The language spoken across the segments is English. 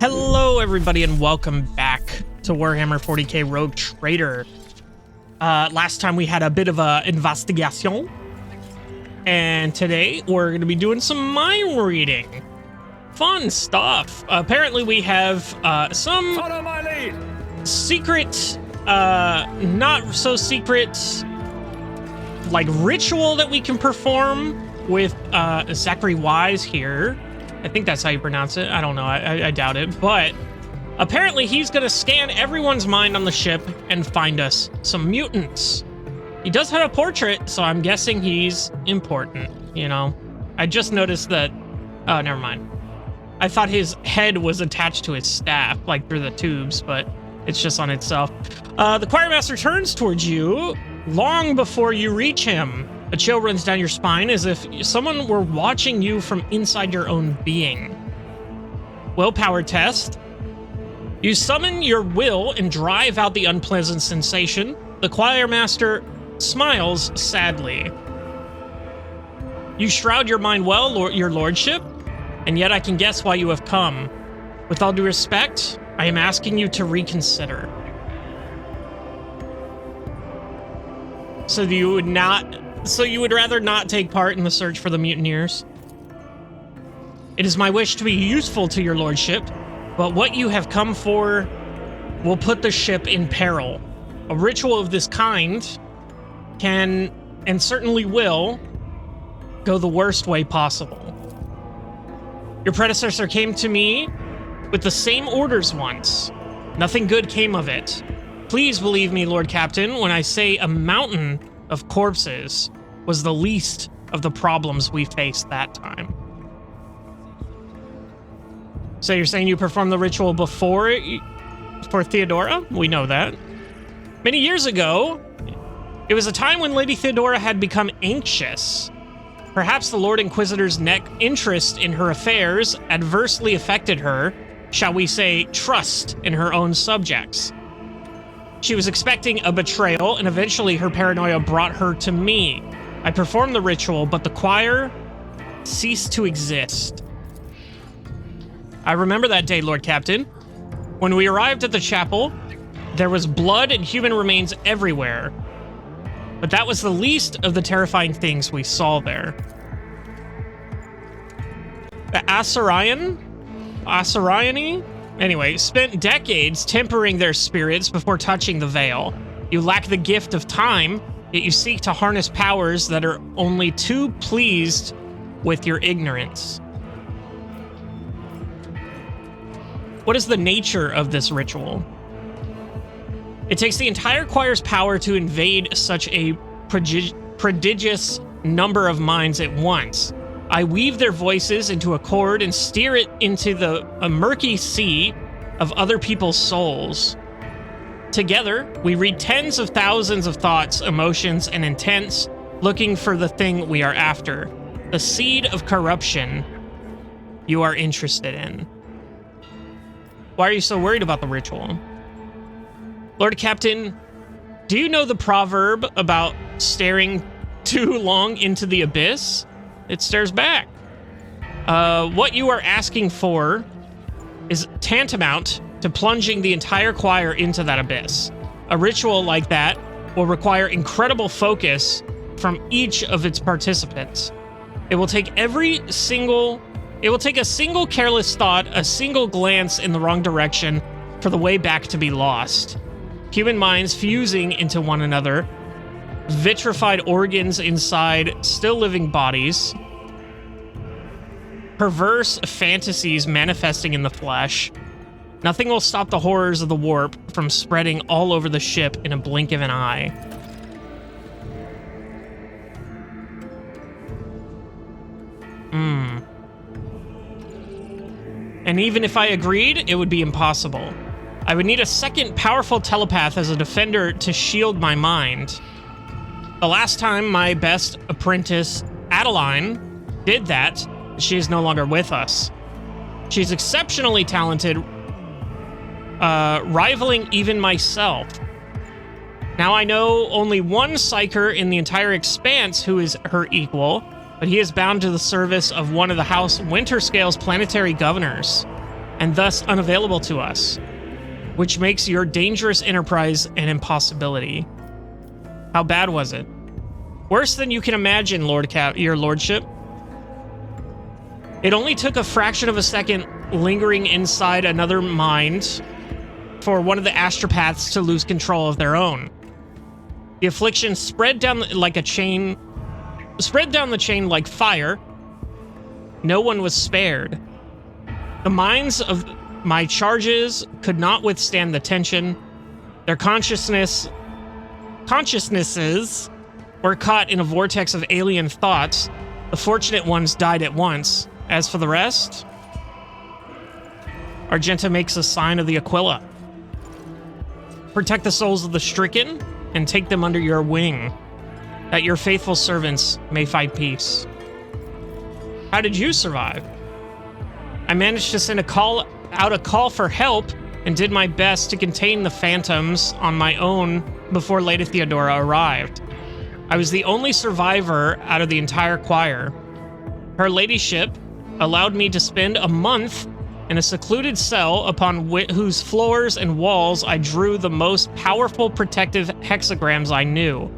Hello everybody and welcome back to Warhammer 40K Rogue Trader. Last time we had a bit of a investigation, and today we're going to be doing some mind reading. Fun stuff. Apparently we have some Follow my lead. secret, not so secret, like ritual that we can perform with Zachary Wise here. I think that's how you pronounce it. I don't know. I doubt it. But apparently he's going to scan everyone's mind on the ship and find us some mutants. He does have a portrait, so I'm guessing he's important, you know? I just noticed that... Oh, never mind. I thought his head was attached to his staff, like through the tubes, but it's just on itself. The Choirmaster turns towards you long before you reach him. A chill runs down your spine as if someone were watching you from inside your own being. Willpower test. You summon your will and drive out the unpleasant sensation. The Choirmaster smiles sadly. You shroud your mind well, your lordship, and yet I can guess why you have come. With all due respect, I am asking you to reconsider. So you would rather not take part in the search for the mutineers? It is my wish to be useful to your lordship, but what you have come for will put the ship in peril. A ritual of this kind can, and certainly will, go the worst way possible. Your predecessor came to me with the same orders once. Nothing good came of it. Please believe me, Lord Captain, when I say a mountain of corpses was the least of the problems we faced that time. So you're saying you performed the ritual before for Theodora? We know that. Many years ago, it was a time when Lady Theodora had become anxious. Perhaps the Lord Inquisitor's interest in her affairs adversely affected her, shall we say, trust in her own subjects. She was expecting a betrayal, and eventually her paranoia brought her to me. I performed the ritual, but the choir ceased to exist. I remember that day, Lord Captain. When we arrived at the chapel, there was blood and human remains everywhere. But that was the least of the terrifying things we saw there. The Assyriani? Anyway, spent decades tempering their spirits before touching the veil. You lack the gift of time, yet you seek to harness powers that are only too pleased with your ignorance. What is the nature of this ritual? It takes the entire choir's power to invade such a prodigious number of minds at once. I weave their voices into a chord and steer it into a murky sea of other people's souls. Together, we read tens of thousands of thoughts, emotions, and intents, looking for the thing we are after, the seed of corruption you are interested in. Why are you so worried about the ritual? Lord Captain, do you know the proverb about staring too long into the abyss? It stares back. What you are asking for is tantamount to plunging the entire choir into that abyss. A ritual like that will require incredible focus from each of its participants. It will take a single careless thought, a single glance in the wrong direction for the way back to be lost. Human minds fusing into one another, vitrified organs inside still living bodies, perverse fantasies manifesting in the flesh. Nothing will stop the horrors of the warp from spreading all over the ship in a blink of an eye. And even if I agreed, it would be impossible. I would need a second powerful telepath as a defender to shield my mind. The last time my best apprentice, Adeline, did that, she is no longer with us. She's exceptionally talented, rivaling even myself. Now I know only one psyker in the entire expanse who is her equal, but he is bound to the service of one of the House Winterscale's planetary governors. and thus unavailable to us, which makes your dangerous enterprise an impossibility. How bad was it? Worse than you can imagine, your lordship. It only took a fraction of a second lingering inside another mind for one of the astropaths to lose control of their own. The affliction spread down the chain like fire. No one was spared. The minds of my charges could not withstand the tension. Their consciousnesses were caught in a vortex of alien thoughts. The fortunate ones died at once. As for the rest, Argenta makes a sign of the Aquila. Protect the souls of the stricken and take them under your wing, that your faithful servants may find peace. How did you survive? I managed to send out a call for help and did my best to contain the phantoms on my own before Lady Theodora arrived. I was the only survivor out of the entire choir. Her ladyship allowed me to spend a month in a secluded cell upon whose floors and walls I drew the most powerful protective hexagrams I knew.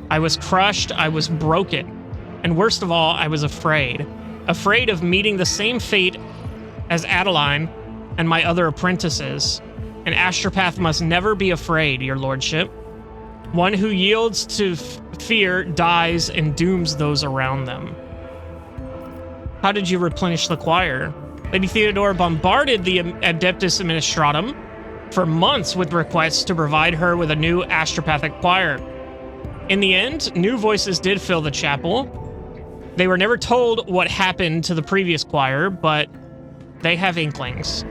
I was crushed, I was broken, and worst of all, I was afraid. Afraid of meeting the same fate as Adeline and my other apprentices. An astropath must never be afraid, your lordship. One who yields to fear dies and dooms those around them. How did you replenish the choir? Lady Theodora bombarded the Adeptus Administratum for months with requests to provide her with a new astropathic choir. In the end, new voices did fill the chapel. They were never told what happened to the previous choir, but they have inklings.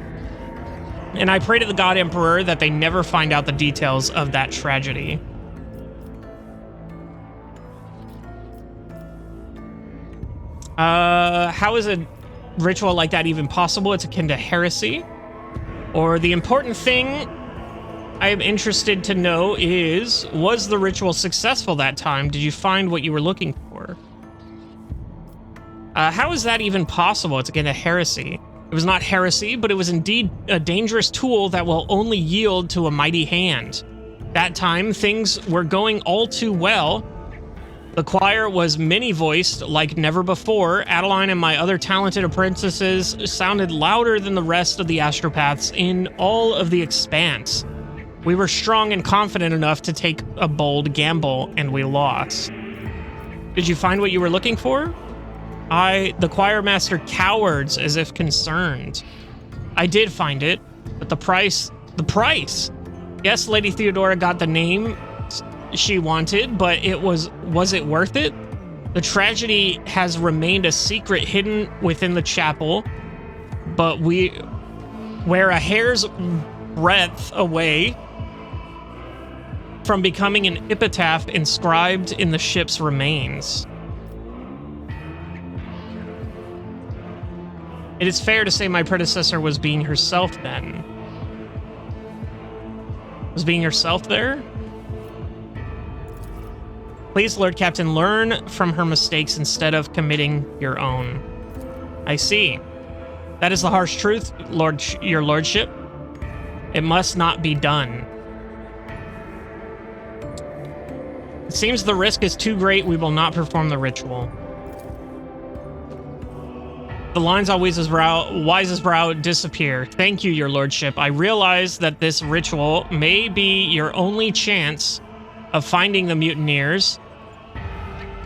And I pray to the God Emperor that they never find out the details of that tragedy. How is a ritual like that even possible? It's akin to heresy. Or the important thing I am interested to know is, was the ritual successful that time? Did you find what you were looking for? How is that even possible? It's akin to heresy. It was not heresy, but it was indeed a dangerous tool that will only yield to a mighty hand. That time, things were going all too well. The choir was many-voiced like never before. Adeline and my other talented apprentices sounded louder than the rest of the astropaths in all of the expanse. We were strong and confident enough to take a bold gamble, and we lost. Did you find what you were looking for? The choir master cowards as if concerned. I did find it, but the price. Yes, Lady Theodora got the name she wanted, but was it worth it? The tragedy has remained a secret hidden within the chapel, but we're a hair's breadth away from becoming an epitaph inscribed in the ship's remains. It is fair to say my predecessor was being herself then. Was being herself there? Please, Lord Captain, learn from her mistakes instead of committing your own. I see. That is the harsh truth, your lordship. It must not be done. It seems the risk is too great. We will not perform the ritual. The lines on Wise's brow disappear. Thank you, your lordship. I realize that this ritual may be your only chance of finding the mutineers,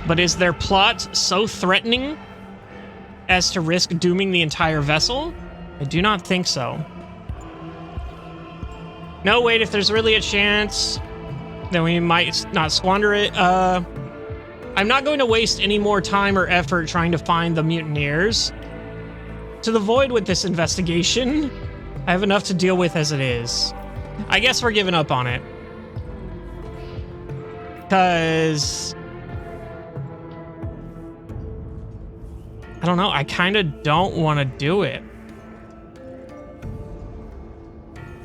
but is their plot so threatening as to risk dooming the entire vessel? I do not think so. No, wait, if there's really a chance, then we might not squander it. I'm not going to waste any more time or effort trying to find the mutineers. To the void with this investigation. I have enough to deal with as it is. I guess we're giving up on it. Because I don't know, I kind of don't want to do it.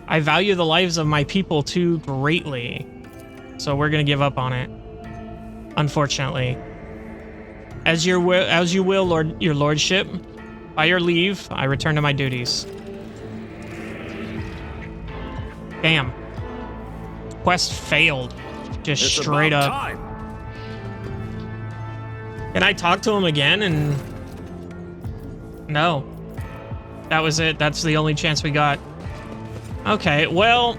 I value the lives of my people too greatly. So we're going to give up on it. Unfortunately. As you will, your lordship. By your leave, I return to my duties. Damn. Quest failed. Just It's straight about up. time. Can I talk to him again? And no. That was it. That's the only chance we got. Okay, well,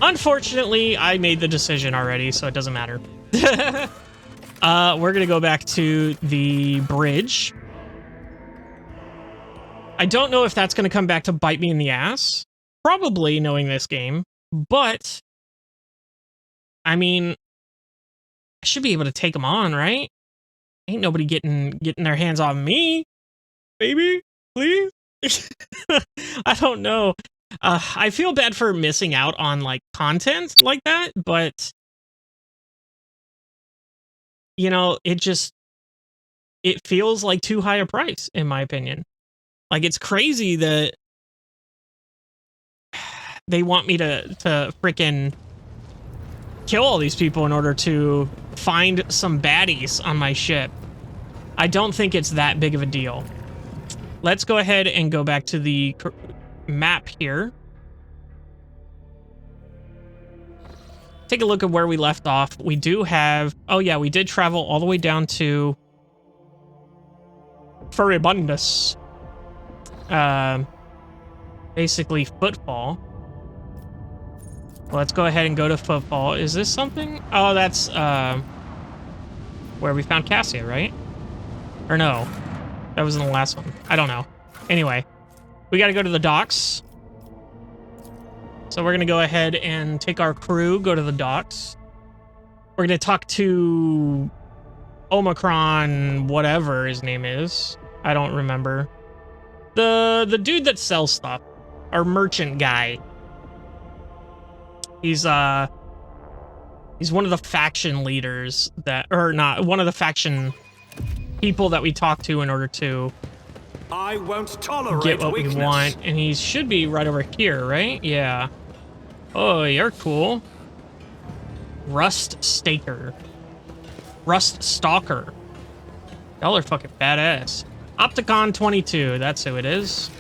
unfortunately, I made the decision already, so it doesn't matter. We're gonna go back to the bridge. I don't know if that's gonna come back to bite me in the ass. Probably, knowing this game. But, I mean, I should be able to take them on, right? Ain't nobody getting their hands on me, baby. Please. I don't know. I feel bad for missing out on like content like that, but you know, it feels like too high a price in my opinion. Like it's crazy that they want me to freaking kill all these people in order to find some baddies on my ship. I don't think it's that big of a deal. Let's go ahead and go back to the map here. Take a look at where we left off. We do have... Oh, yeah, we did travel all the way down to Furibundus. Basically, Footfall. Well, let's go ahead and go to Footfall. Is this something? Oh, that's where we found Cassia, right? Or no? That was in the last one. I don't know. Anyway, we got to go to the docks. So we're going to go ahead and take our crew, go to the docks. We're going to talk to Omicron, whatever his name is. I don't remember. The dude that sells stuff. Our merchant guy. He's one of the faction leaders that, or not, one of the faction people that we talk to in order to I won't tolerate get what weakness. we want. And he should be right over here, right? Yeah. Oh, you're cool. Rust Staker. Rust Stalker. Y'all are fucking badass. Opticon 22, that's who it is.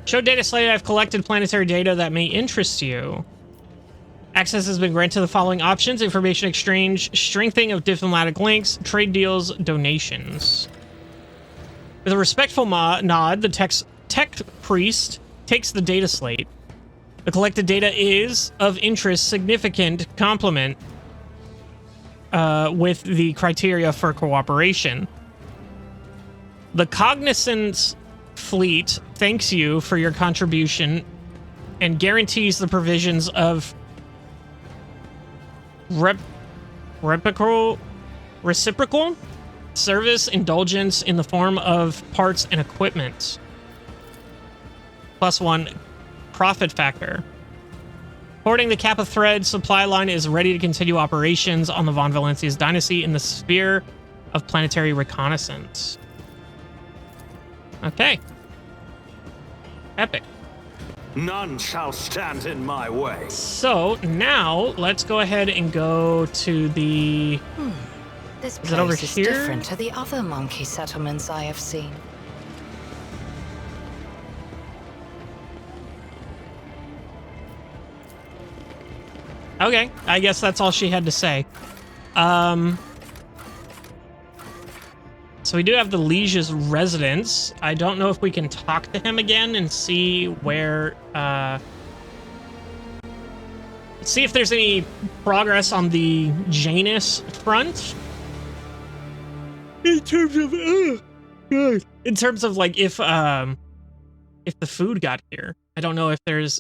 Show data slate. I've collected planetary data that may interest you. Access has been granted to the following options: information exchange, strengthening of diplomatic links, trade deals, donations. With a respectful nod, the tech priest takes the data slate. The collected data is of interest, significant complement with the criteria for cooperation. The Cognizance Fleet thanks you for your contribution and guarantees the provisions of reciprocal service indulgence in the form of parts and equipment. +1 profit factor. Porting the Kappa Thread supply line is ready to continue operations on the Von Valencia's dynasty in the sphere of planetary reconnaissance. Okay. Epic. None shall stand in my way. So now let's go ahead and go to the... This Is it over place is here? different to the other monkey settlements I have seen. Okay, I guess that's all she had to say. So we do have the Liege's residence. I don't know if we can talk to him again and see where, see if there's any progress on the Janus front. In terms of, in terms of like if the food got here. I don't know if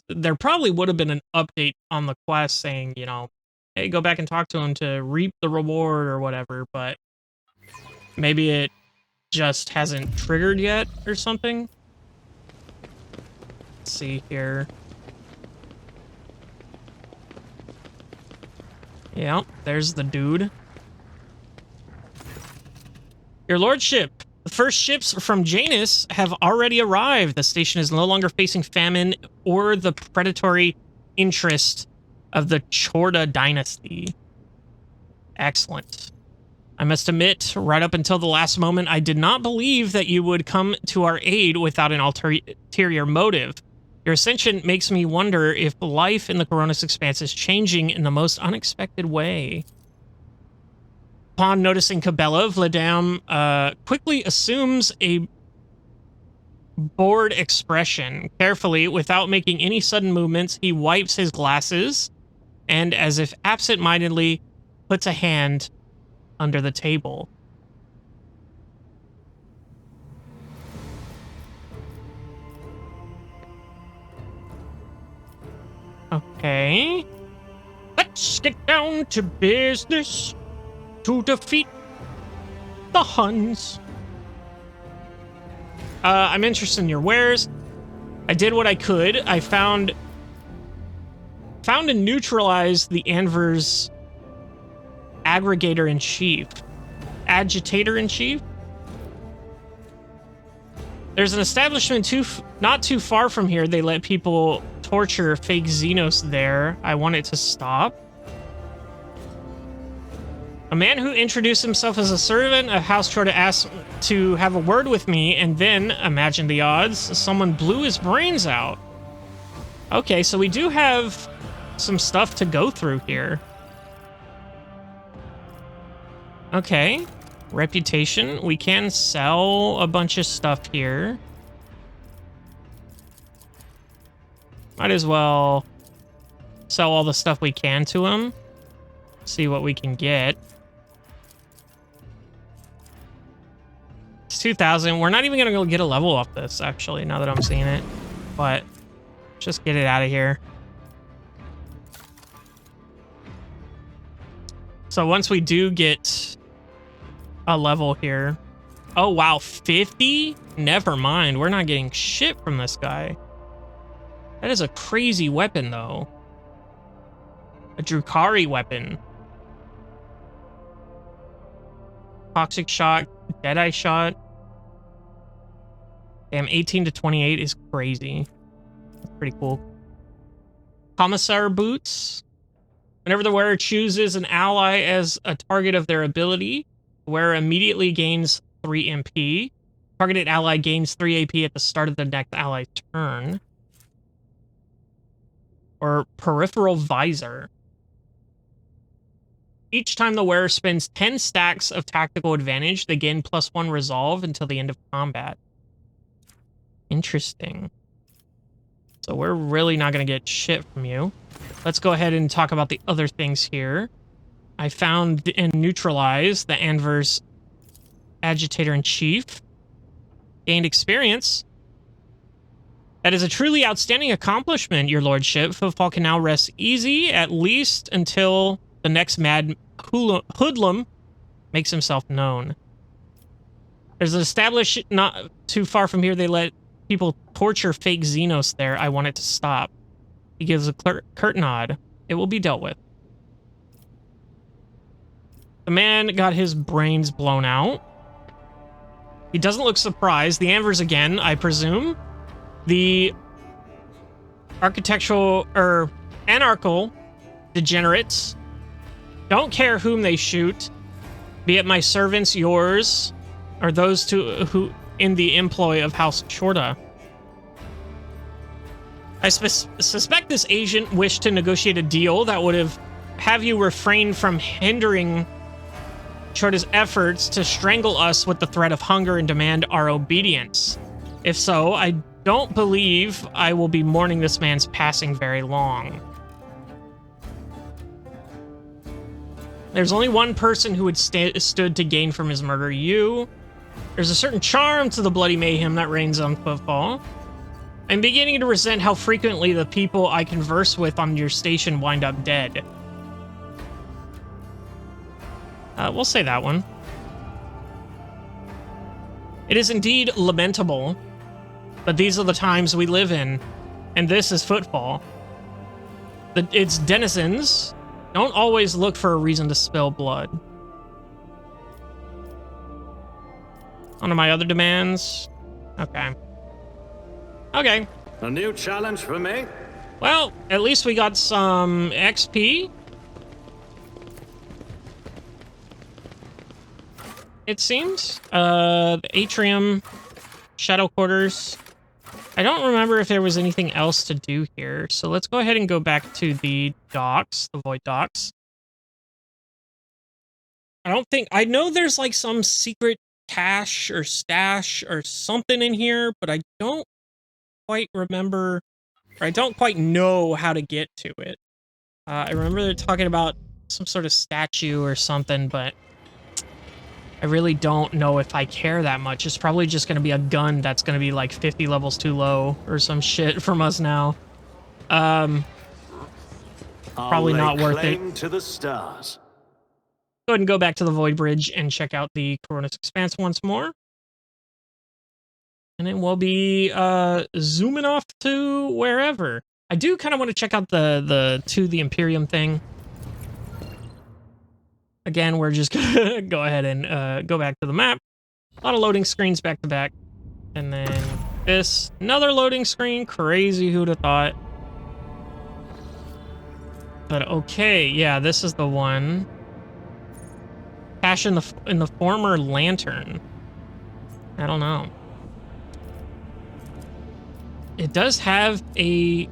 there probably would have been an update on the quest saying, you know, hey, go back and talk to him to reap the reward or whatever, but maybe it just hasn't triggered yet or something. Let's see here. Yeah, there's the dude. Your lordship, the first ships from Janus have already arrived. The station is no longer facing famine or the predatory interest of the Chorda dynasty. Excellent. I must admit, right up until the last moment, I did not believe that you would come to our aid without an ulterior motive. Your ascension makes me wonder if life in the Coronis Expanse is changing in the most unexpected way. Upon noticing Cabela, Vladam quickly assumes a bored expression. Carefully, without making any sudden movements, he wipes his glasses and, as if absent-mindedly, puts a hand under the table. Okay. Let's get down to business to defeat the Huns. I'm interested in your wares. I did what I could. I found and neutralized the Anver's aggregator-in-chief. Agitator-in-chief? There's an establishment not too far from here. They let people torture fake Xenos there. I want it to stop. A man who introduced himself as a servant of House Chorda asked to have a word with me, and then, imagine the odds, someone blew his brains out. Okay, so we do have some stuff to go through here. Okay. Reputation. We can sell a bunch of stuff here. Might as well sell all the stuff we can to him. See what we can get. It's 2,000. We're not even going to go get a level off this, actually, now that I'm seeing it. But just get it out of here. So once we do get a level here... Oh, wow, 50? Never mind. We're not getting shit from this guy. That is a crazy weapon, though. A Drukhari weapon. Toxic shot, Deadeye shot. Damn, 18 to 28 is crazy. That's pretty cool. Commissar boots. Whenever the wearer chooses an ally as a target of their ability, the wearer immediately gains 3 MP. Targeted ally gains 3 AP at the start of the next ally's turn. Or peripheral visor. Each time the wearer spends 10 stacks of tactical advantage, they gain +1 resolve until the end of combat. Interesting. So we're really not going to get shit from you. Let's go ahead and talk about the other things here. I found and neutralized the Anver's Agitator-in-Chief. Gained experience. That is a truly outstanding accomplishment, your lordship. Footfall can now rest easy, at least until the next mad hoodlum makes himself known. There's an established not too far from here. They let people torture fake Xenos there. I want it to stop. He gives a curt nod. It will be dealt with. The man got his brains blown out. He doesn't look surprised. The Anvers again, I presume. The architectural or anarchical degenerates don't care whom they shoot, be it my servants, yours, or those who in the employ of House Chorda. I suspect this agent wished to negotiate a deal that would have you refrain from hindering Chorda's efforts to strangle us with the threat of hunger and demand our obedience. If so, I don't believe I will be mourning this man's passing very long. There's only one person who would stood to gain from his murder, you. There's a certain charm to the bloody mayhem that reigns on Footfall. I'm beginning to resent how frequently the people I converse with on your station wind up dead. We'll say that one. It is indeed lamentable, but these are the times we live in, and this is Footfall. Its denizens don't always look for a reason to spill blood. One of my other demands? Okay. Okay. A new challenge for me? Well, at least we got some XP. It seems. The atrium, shadow quarters. I don't remember if there was anything else to do here, so let's go ahead and go back to the docks, the void docks. I know there's like some secret cache or stash or something in here, but I don't quite remember, or I don't quite know how to get to it. I remember they're talking about some sort of statue or something, but I really don't know if I care that much. It's probably just going to be a gun that's going to be like 50 levels too low or some shit from us now. Probably not worth it. To the stars. Go ahead and go back to the Void Bridge and check out the Coronis Expanse once more. And then we'll be zooming off to wherever. I do kind of want to check out the Imperium thing. Again, we're just gonna go ahead and go back to the map. A lot of loading screens back to back. And then this, another loading screen. Crazy, who'd have thought. But okay, yeah, this is the one. Cache in the former lantern. I don't know. It does have a...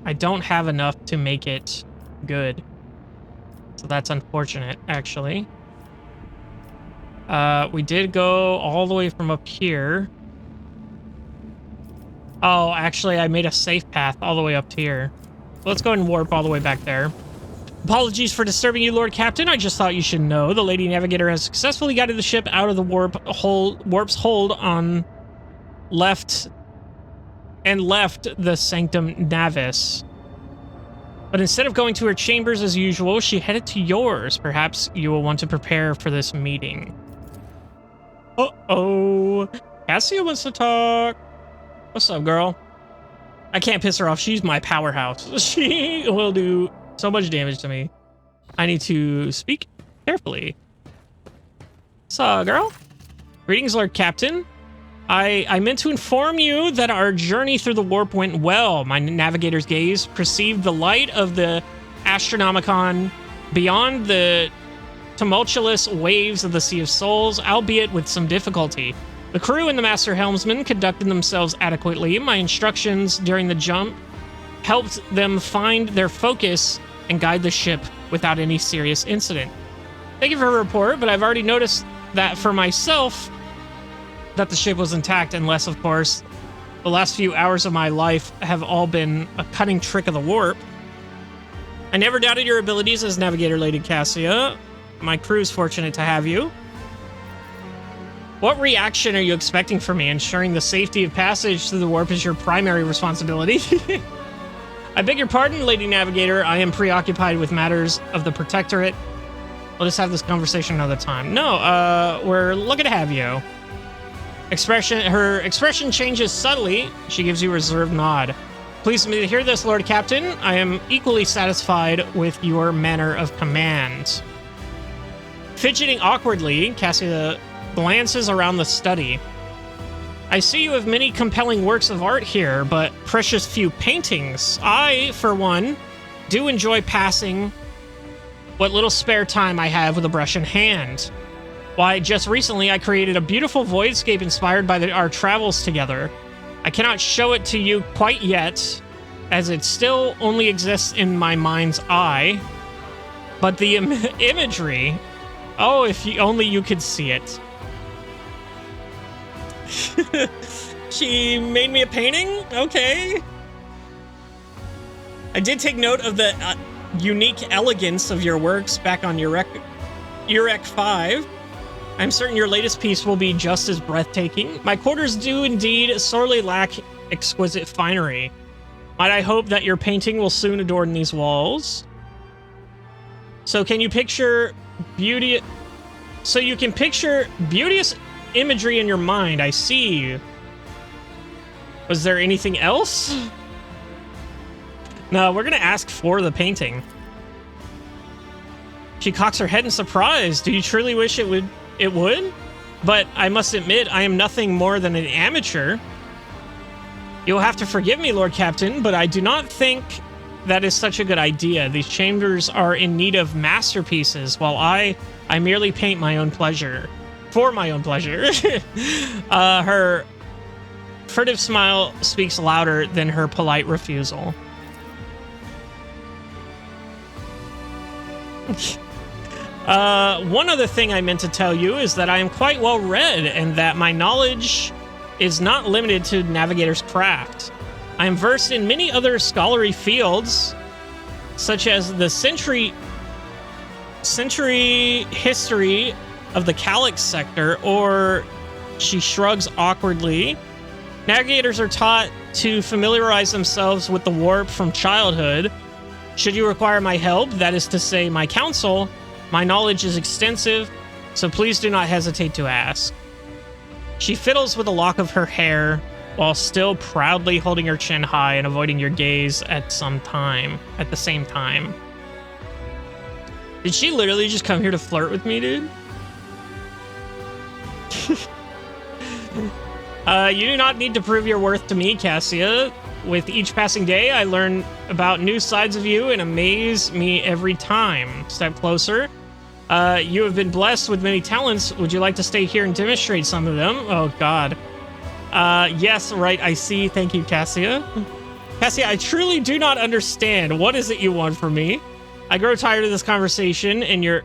I don't have enough to make it good. So that's unfortunate, actually. We did go all the way from up here. Oh, actually, I made a safe path all the way up here. Let's go ahead and warp all the way back there. Apologies for disturbing you, Lord Captain. I just thought you should know. The Lady Navigator has successfully guided the ship out of the warp's hold on left the Sanctum Navis. But instead of going to her chambers as usual, she headed to yours. Perhaps you will want to prepare for this meeting. Uh-oh. Cassia wants to talk. What's up, girl? I can't piss her off. She's my powerhouse. She will do so much damage to me. I need to speak carefully. What's up, girl? Greetings, Lord Captain. I meant to inform you that our journey through the warp went well. My navigator's gaze perceived the light of the Astronomicon beyond the tumultuous waves of the Sea of Souls, albeit with some difficulty. The crew and the master helmsman conducted themselves adequately. My instructions during the jump helped them find their focus and guide the ship without any serious incident. Thank you for the report, but I've already noticed that for myself, that the ship was intact, unless, of course, the last few hours of my life have all been a cunning trick of the warp. I never doubted your abilities as navigator, Lady Cassia. My crew's fortunate to have you. What reaction are you expecting from me? Ensuring the safety of passage through the warp is your primary responsibility. I beg your pardon, Lady Navigator. I am preoccupied with matters of the Protectorate. We'll just have this conversation another time. No, we're lucky to have you. Her expression changes subtly. She gives you a reserved nod. Pleased me to hear this, Lord Captain. I am equally satisfied with your manner of command. Fidgeting awkwardly, Cassia glances around the study. I see you have many compelling works of art here, but precious few paintings. I, for one, do enjoy passing what little spare time I have with a brush in hand. Why, just recently I created a beautiful voidscape inspired by our travels together. I cannot show it to you quite yet, as it still only exists in my mind's eye. But the imagery... Oh, if only you could see it. She made me a painting? Okay. I did take note of the unique elegance of your works back on Urek 5. I'm certain your latest piece will be just as breathtaking. My quarters do indeed sorely lack exquisite finery. Might I hope that your painting will soon adorn these walls? So can you picture beauty... So you can picture beauteous imagery in your mind. I see. Was there anything else? No, we're gonna ask for the painting. She cocks her head in surprise. Do you truly wish it would? It would? But I must admit, I am nothing more than an amateur. You'll have to forgive me, Lord Captain, but I do not think that is such a good idea. These chambers are in need of masterpieces, while I merely paint my own pleasure. For my own pleasure. furtive smile speaks louder than her polite refusal. One other thing I meant to tell you is that I am quite well read and that my knowledge is not limited to navigator's craft. I am versed in many other scholarly fields, such as the century history of the Calyx sector, or she shrugs awkwardly. Navigators are taught to familiarize themselves with the warp from childhood. Should you require my help, that is to say, my counsel, my knowledge is extensive, so please do not hesitate to ask. She fiddles with a lock of her hair while still proudly holding her chin high and avoiding your gaze at the same time. Did she literally just come here to flirt with me, dude? You do not need to prove your worth to me, Cassia. With each passing day, I learn about new sides of you and amaze me every time. Step closer. You have been blessed with many talents. Would you like to stay here and demonstrate some of them? Oh, God. Yes, right, I see. Thank you, Cassia. Cassia, I truly do not understand. What is it you want from me? I grow tired of this conversation and your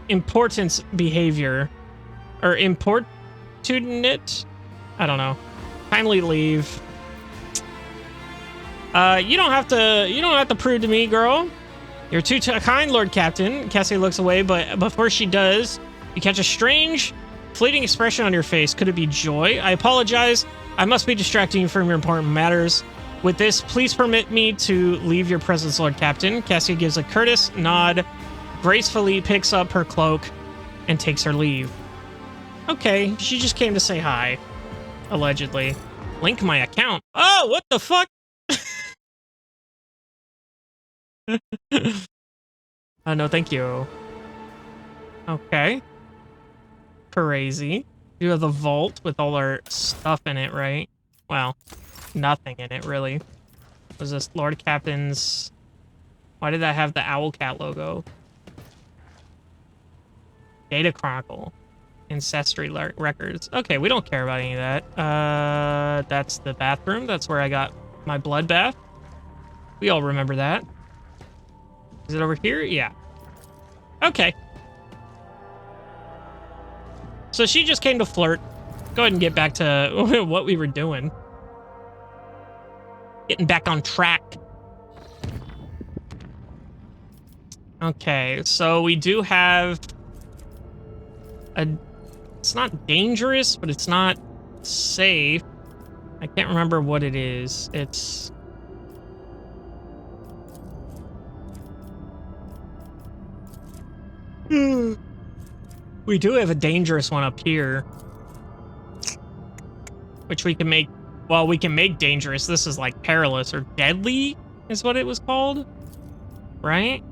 importance behavior. Or importunate? I don't know. Kindly leave. You don't have to prove to me, girl. You're too kind, Lord Captain. Cassie looks away, but before she does, you catch a strange, fleeting expression on your face. Could it be joy? I apologize. I must be distracting you from your important matters. With this, please permit me to leave your presence, Lord Captain. Cassie gives a courteous nod, gracefully picks up her cloak, and takes her leave. Okay, she just came to say hi. Allegedly. Link my account. Oh, what the fuck? No, thank you. Okay. Crazy. You have the vault with all our stuff in it, right? Well, nothing in it, really. Was this Lord Captain's... Why did that have the Owlcat logo? Data Chronicle. Ancestry records. Okay, we don't care about any of that. That's the bathroom. That's where I got my blood bath. We all remember that. Is it over here? Yeah. Okay. So she just came to flirt. Go ahead and get back to what we were doing. Getting back on track. Okay, so we do have a... It's not dangerous, but it's not safe. I can't remember what it is. It's... We do have a dangerous one up here. Which we can make... Well, we can make dangerous. This is like perilous or deadly is what it was called. Right?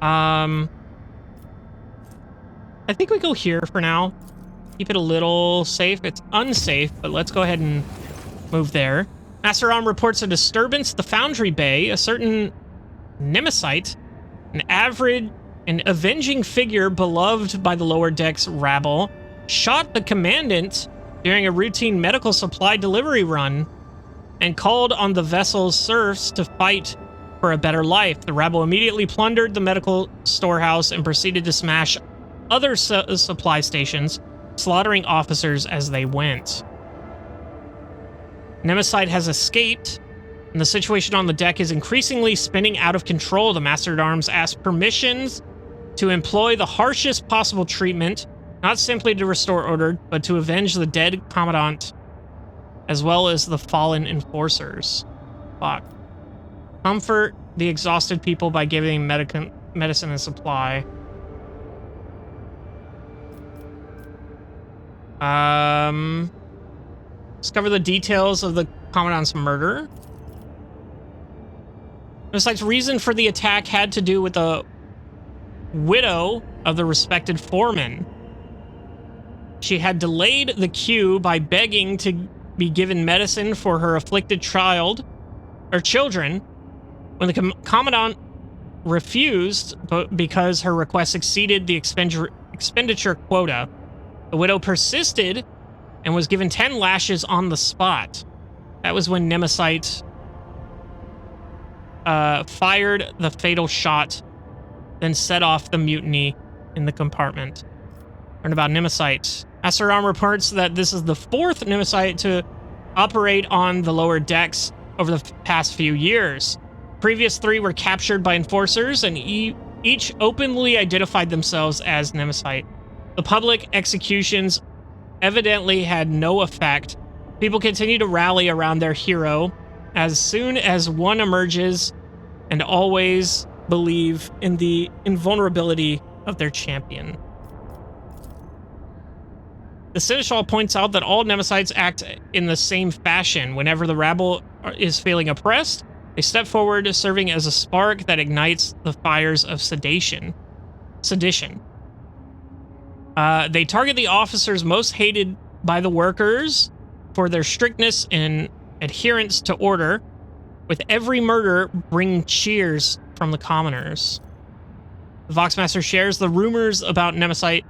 I think we go here for now. Keep it a little safe. It's unsafe, but let's go ahead and move there. Master Rom reports a disturbance at the Foundry Bay. A certain Nemesite, an avenging figure beloved by the lower decks rabble, shot the commandant during a routine medical supply delivery run and called on the vessel's serfs to fight for a better life. The rabble immediately plundered the medical storehouse and proceeded to smash other supply stations, slaughtering officers as they went. Nemesite has escaped, and the situation on the deck is increasingly spinning out of control. The Master-at-Arms asks permissions to employ the harshest possible treatment, not simply to restore order, but to avenge the dead Commandant, as well as the fallen enforcers. Fuck. Comfort the exhausted people by giving medicine and supply. Discover the details of the Commandant's murder. Besides, reason for the attack had to do with the widow of the respected foreman. She had delayed the queue by begging to be given medicine for her afflicted child, or children, when the Commandant refused because her request exceeded the expenditure quota. The widow persisted and was given 10 lashes on the spot. That was when Nemesis fired the fatal shot, then set off the mutiny in the compartment. Learn about Nemesis. Master Arm reports that this is the 4th Nemesis to operate on the lower decks over the past few years. Previous 3 were captured by enforcers, and each openly identified themselves as Nemesis. The public executions evidently had no effect. People continue to rally around their hero as soon as one emerges, and always believe in the invulnerability of their champion. The Seneschal points out that all Nemesis act in the same fashion. Whenever the rabble is feeling oppressed, they step forward, serving as a spark that ignites the fires of sedition. They target the officers most hated by the workers for their strictness and adherence to order. With every murder, bring cheers from the commoners. The Voxmaster shares the rumors about Nemesis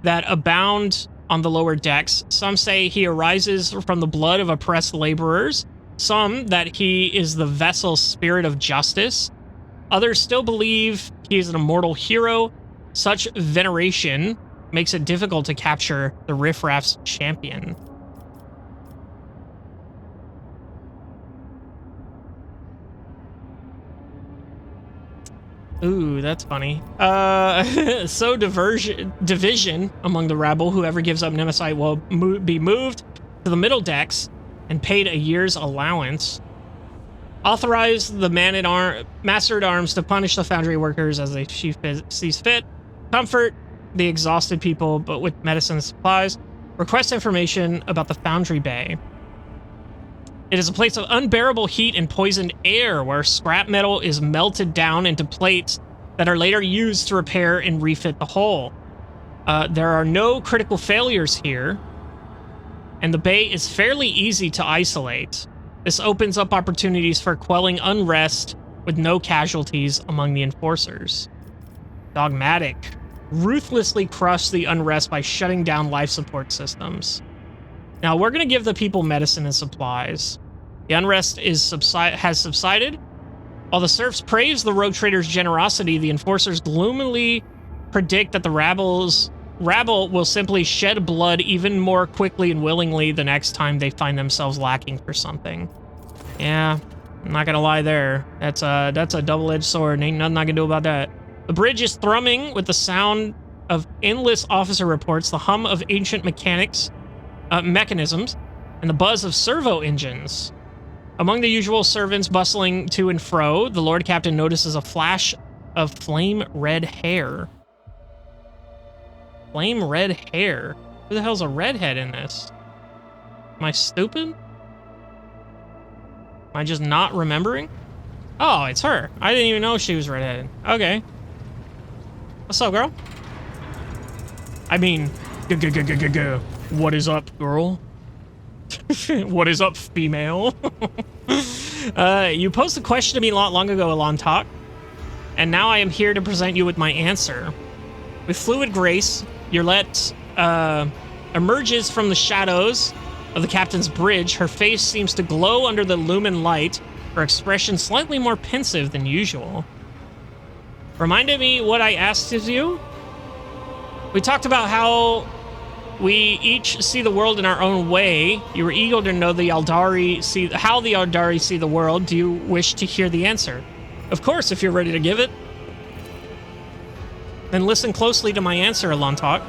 that abound on the lower decks. Some say he arises from the blood of oppressed laborers. Some that he is the vessel's spirit of justice. Others still believe he is an immortal hero. Such veneration makes it difficult to capture the Riffraff's champion. Ooh, that's funny. So division among the rabble. Whoever gives up Nemesis will be moved to the middle decks and paid a year's allowance. Authorize the master-at-arms to punish the foundry workers as they sees fit. Comfort the exhausted people, but with medicine and supplies. Request information about the foundry bay. It is a place of unbearable heat and poisoned air where scrap metal is melted down into plates that are later used to repair and refit the hull. There are no critical failures here, and the bay is fairly easy to isolate. This opens up opportunities for quelling unrest with no casualties among the enforcers. Dogmatic. Ruthlessly crush the unrest by shutting down life support systems. Now, we're going to give the people medicine and supplies. The unrest has subsided. While the serfs praise the rogue trader's generosity, the enforcers gloomily predict that the rabble will simply shed blood even more quickly and willingly the next time they find themselves lacking for something. Yeah, I'm not going to lie there. That's a double-edged sword. Ain't nothing I can do about that. The bridge is thrumming with the sound of endless officer reports, the hum of ancient mechanisms, and the buzz of servo engines. Among the usual servants bustling to and fro, the Lord Captain notices a flash of flame red hair. Flame red hair? Who the hell's a redhead in this? Am I stupid? Am I just not remembering? Oh, it's her. I didn't even know she was redheaded. Okay. What's up, girl? I mean, what is up, girl? What is up, female? You posed a question to me not long ago, Alon Talk, and now I am here to present you with my answer. With fluid grace, Yurlet emerges from the shadows of the captain's bridge. Her face seems to glow under the lumen light, her expression slightly more pensive than usual. Reminded me what I asked of you? We talked about how we each see the world in our own way. You were eager to know how the Aldari see the world. Do you wish to hear the answer? Of course, if you're ready to give it. Then listen closely to my answer, Alontok.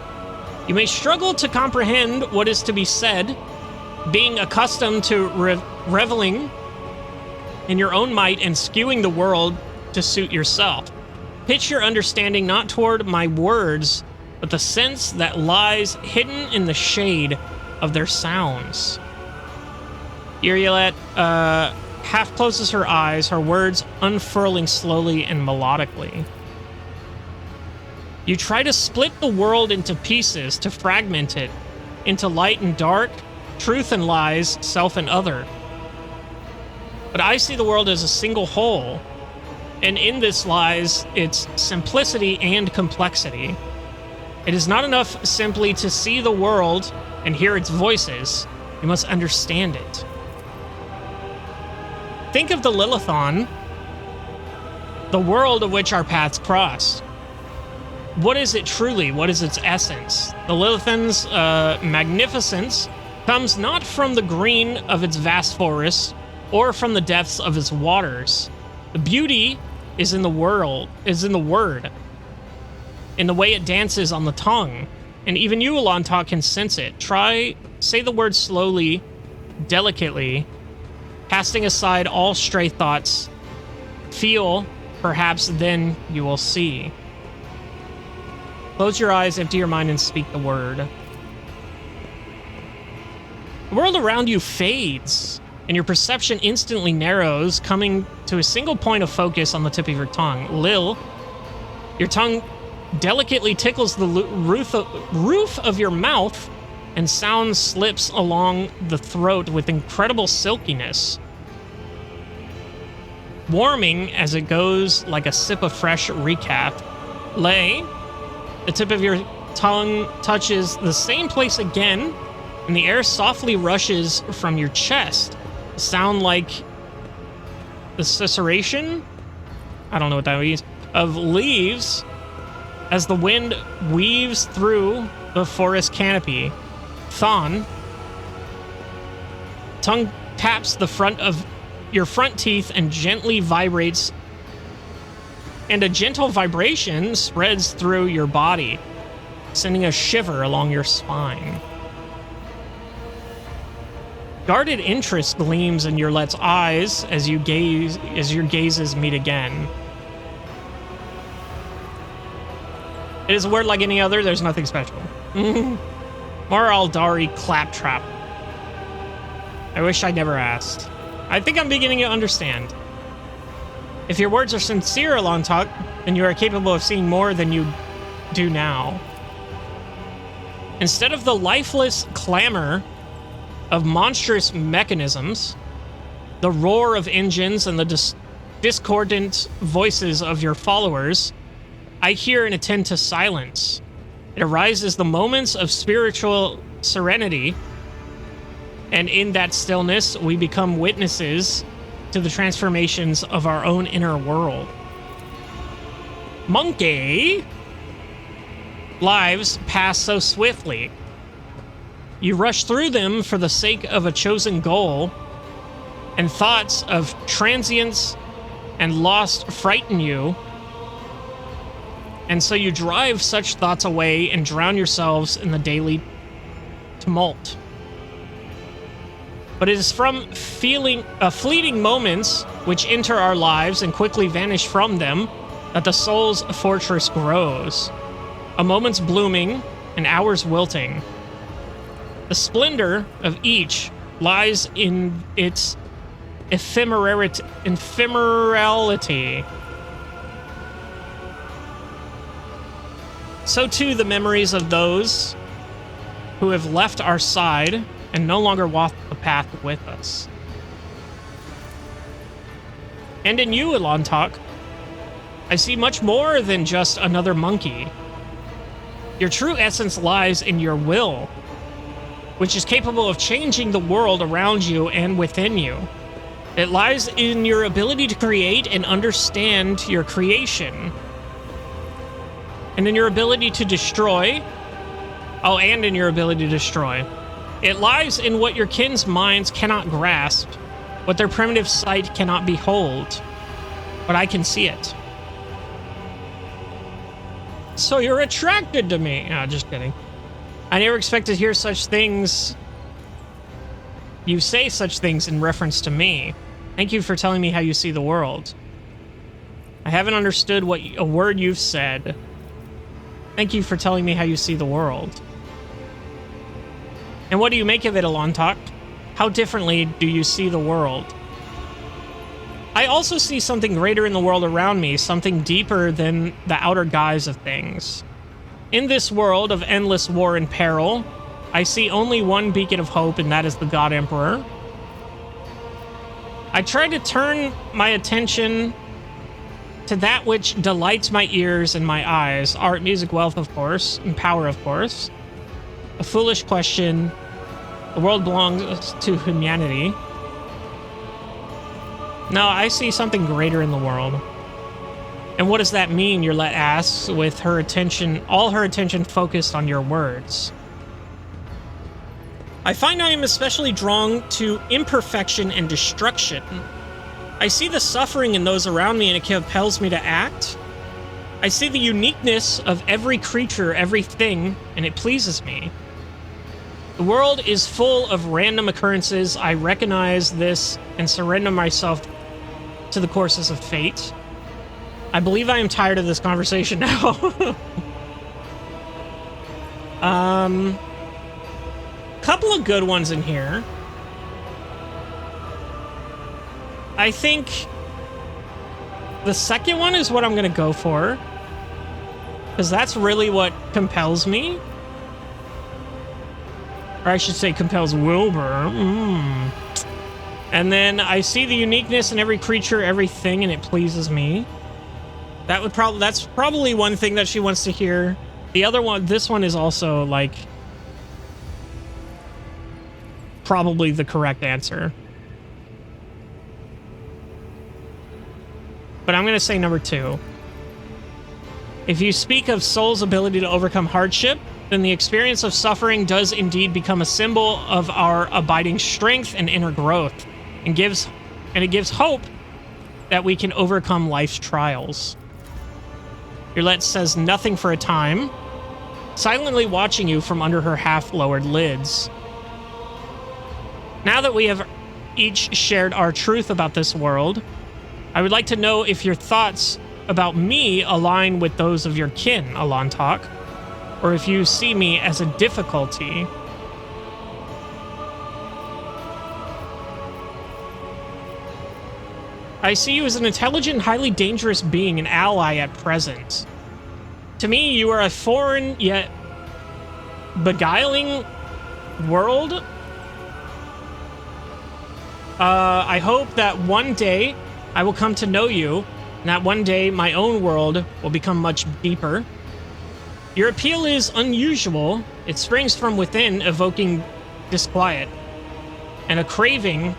You may struggle to comprehend what is to be said, being accustomed to reveling in your own might and skewing the world to suit yourself. Pitch your understanding not toward my words, but the sense that lies hidden in the shade of their sounds. Urielette half closes her eyes, her words unfurling slowly and melodically. You try to split the world into pieces, to fragment it into light and dark, truth and lies, self and other. But I see the world as a single whole, and in this lies its simplicity and complexity. It is not enough simply to see the world and hear its voices. You must understand it. Think of the Lilithon, the world of which our paths cross. What is it truly? What is its essence? The Lilithon's magnificence comes not from the green of its vast forests or from the depths of its waters. The beauty is in the word, in the way it dances on the tongue. And even you, Alontok, can sense it. Say the word slowly, delicately, casting aside all stray thoughts. Feel, perhaps then you will see. Close your eyes, empty your mind, and speak the word. The world around you fades, and your perception instantly narrows, coming to a single point of focus on the tip of your tongue. Lil, your tongue delicately tickles the roof of your mouth, and sound slips along the throat with incredible silkiness, warming as it goes like a sip of fresh recap. Lay, the tip of your tongue touches the same place again, and the air softly rushes from your chest. Sound like the susurration? I don't know what that means. Of leaves as the wind weaves through the forest canopy. Thon, tongue taps the front of your front teeth and gently vibrates, and a gentle vibration spreads through your body, sending a shiver along your spine. Guarded interest gleams in your let's eyes as your gazes meet again. It is a word like any other, there's nothing special. Mar Aldari claptrap. I wish I never asked. I think I'm beginning to understand. If your words are sincere, Alontok, then you are capable of seeing more than you do now. Instead of the lifeless clamor of monstrous mechanisms, the roar of engines, and the discordant voices of your followers, I hear and attend to silence. It arises the moments of spiritual serenity, and in that stillness, we become witnesses to the transformations of our own inner world. Monkey! Lives pass so swiftly. You rush through them for the sake of a chosen goal, and thoughts of transience and loss frighten you, and so you drive such thoughts away and drown yourselves in the daily tumult. But it is from fleeting moments which enter our lives and quickly vanish from them that the soul's fortress grows. A moment's blooming, an hour's wilting. The splendor of each lies in its ephemerality. So too the memories of those who have left our side and no longer walk the path with us. And in you, Alontok, I see much more than just another monkey. Your true essence lies in your will, which is capable of changing the world around you and within you. It lies in your ability to create and understand your creation, and in your ability to destroy. Oh, and in your ability to destroy. It lies in what your kin's minds cannot grasp, what their primitive sight cannot behold, but I can see it. So you're attracted to me. Oh, just kidding. I never expected to hear such things. You say such things in reference to me. Thank you for telling me how you see the world. I haven't understood what a word you've said. Thank you for telling me how you see the world. And what do you make of it, Alontok? How differently do you see the world? I also see something greater in the world around me, something deeper than the outer guise of things. In this world of endless war and peril, I see only one beacon of hope, and that is the God Emperor. I try to turn my attention to that which delights my ears and my eyes. Art, music, wealth, of course, and power, of course. A foolish question. The world belongs to humanity. No, I see something greater in the world. And what does that mean? Yurlet asks, with her attention, all her attention focused on your words. I find I am especially drawn to imperfection and destruction. I see the suffering in those around me and it compels me to act. I see the uniqueness of every creature, everything, and it pleases me. The world is full of random occurrences. I recognize this and surrender myself to the courses of fate. I believe I am tired of this conversation now. Couple of good ones in here. I think the second one is what I'm gonna go for, because that's really what compels me. Or I should say compels Wilbur. And then I see the uniqueness in every creature, everything, and it pleases me. That's probably one thing that she wants to hear. The other one, this one is also like probably the correct answer. But I'm going to say number 2. If you speak of soul's ability to overcome hardship, then the experience of suffering does indeed become a symbol of our abiding strength and inner growth, and it gives hope that we can overcome life's trials. Yurlet says nothing for a time, silently watching you from under her half-lowered lids. Now that we have each shared our truth about this world, I would like to know if your thoughts about me align with those of your kin, Alontok, or if you see me as a difficulty. I see you as an intelligent, highly dangerous being, an ally at present. To me, you are a foreign yet beguiling world. I hope that one day I will come to know you, and that one day my own world will become much deeper. Your appeal is unusual. It springs from within, evoking disquiet and a craving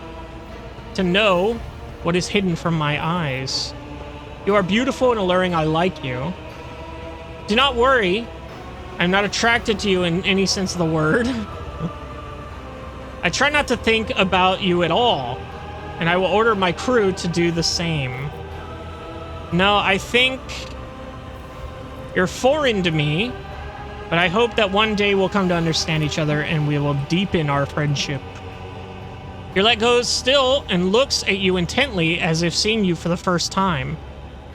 to know what is hidden from my eyes. You are beautiful and alluring. I like you. Do not worry. I'm not attracted to you in any sense of the word. I try not to think about you at all, and I will order my crew to do the same. No, I think you're foreign to me, but I hope that one day we'll come to understand each other and we will deepen our friendship. Yurlet goes still and looks at you intently as if seeing you for the first time.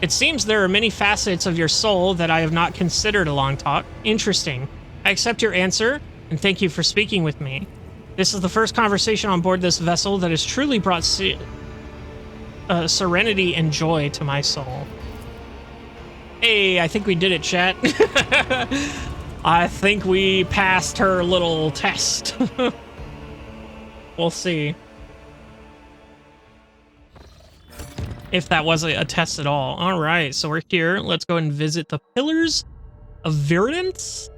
It seems there are many facets of your soul that I have not considered, Alontok. Interesting. I accept your answer, and thank you for speaking with me. This is the first conversation on board this vessel that has truly brought serenity and joy to my soul. Hey, I think we did it, chat. I think we passed her little test. We'll see if that was a test at all. All right, so we're here. Let's go and visit the Pillars of Viridance.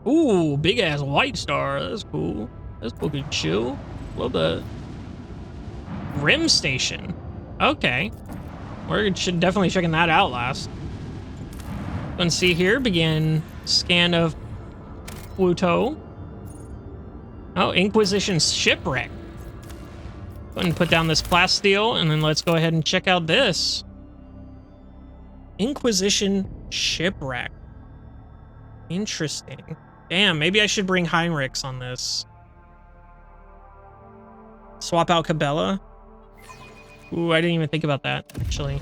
Ooh, big ass white star. That's cool. That's fucking chill. Love that. Rim station. Okay. We should definitely checking that out last. Let's see here. Begin scan of Pluto. Oh, Inquisition shipwreck. Go ahead and put down this plasteel, and then let's go ahead and check out this. Inquisition shipwreck. Interesting. Damn, maybe I should bring Heinrichs on this. Swap out Cabela. Ooh, I didn't even think about that, actually.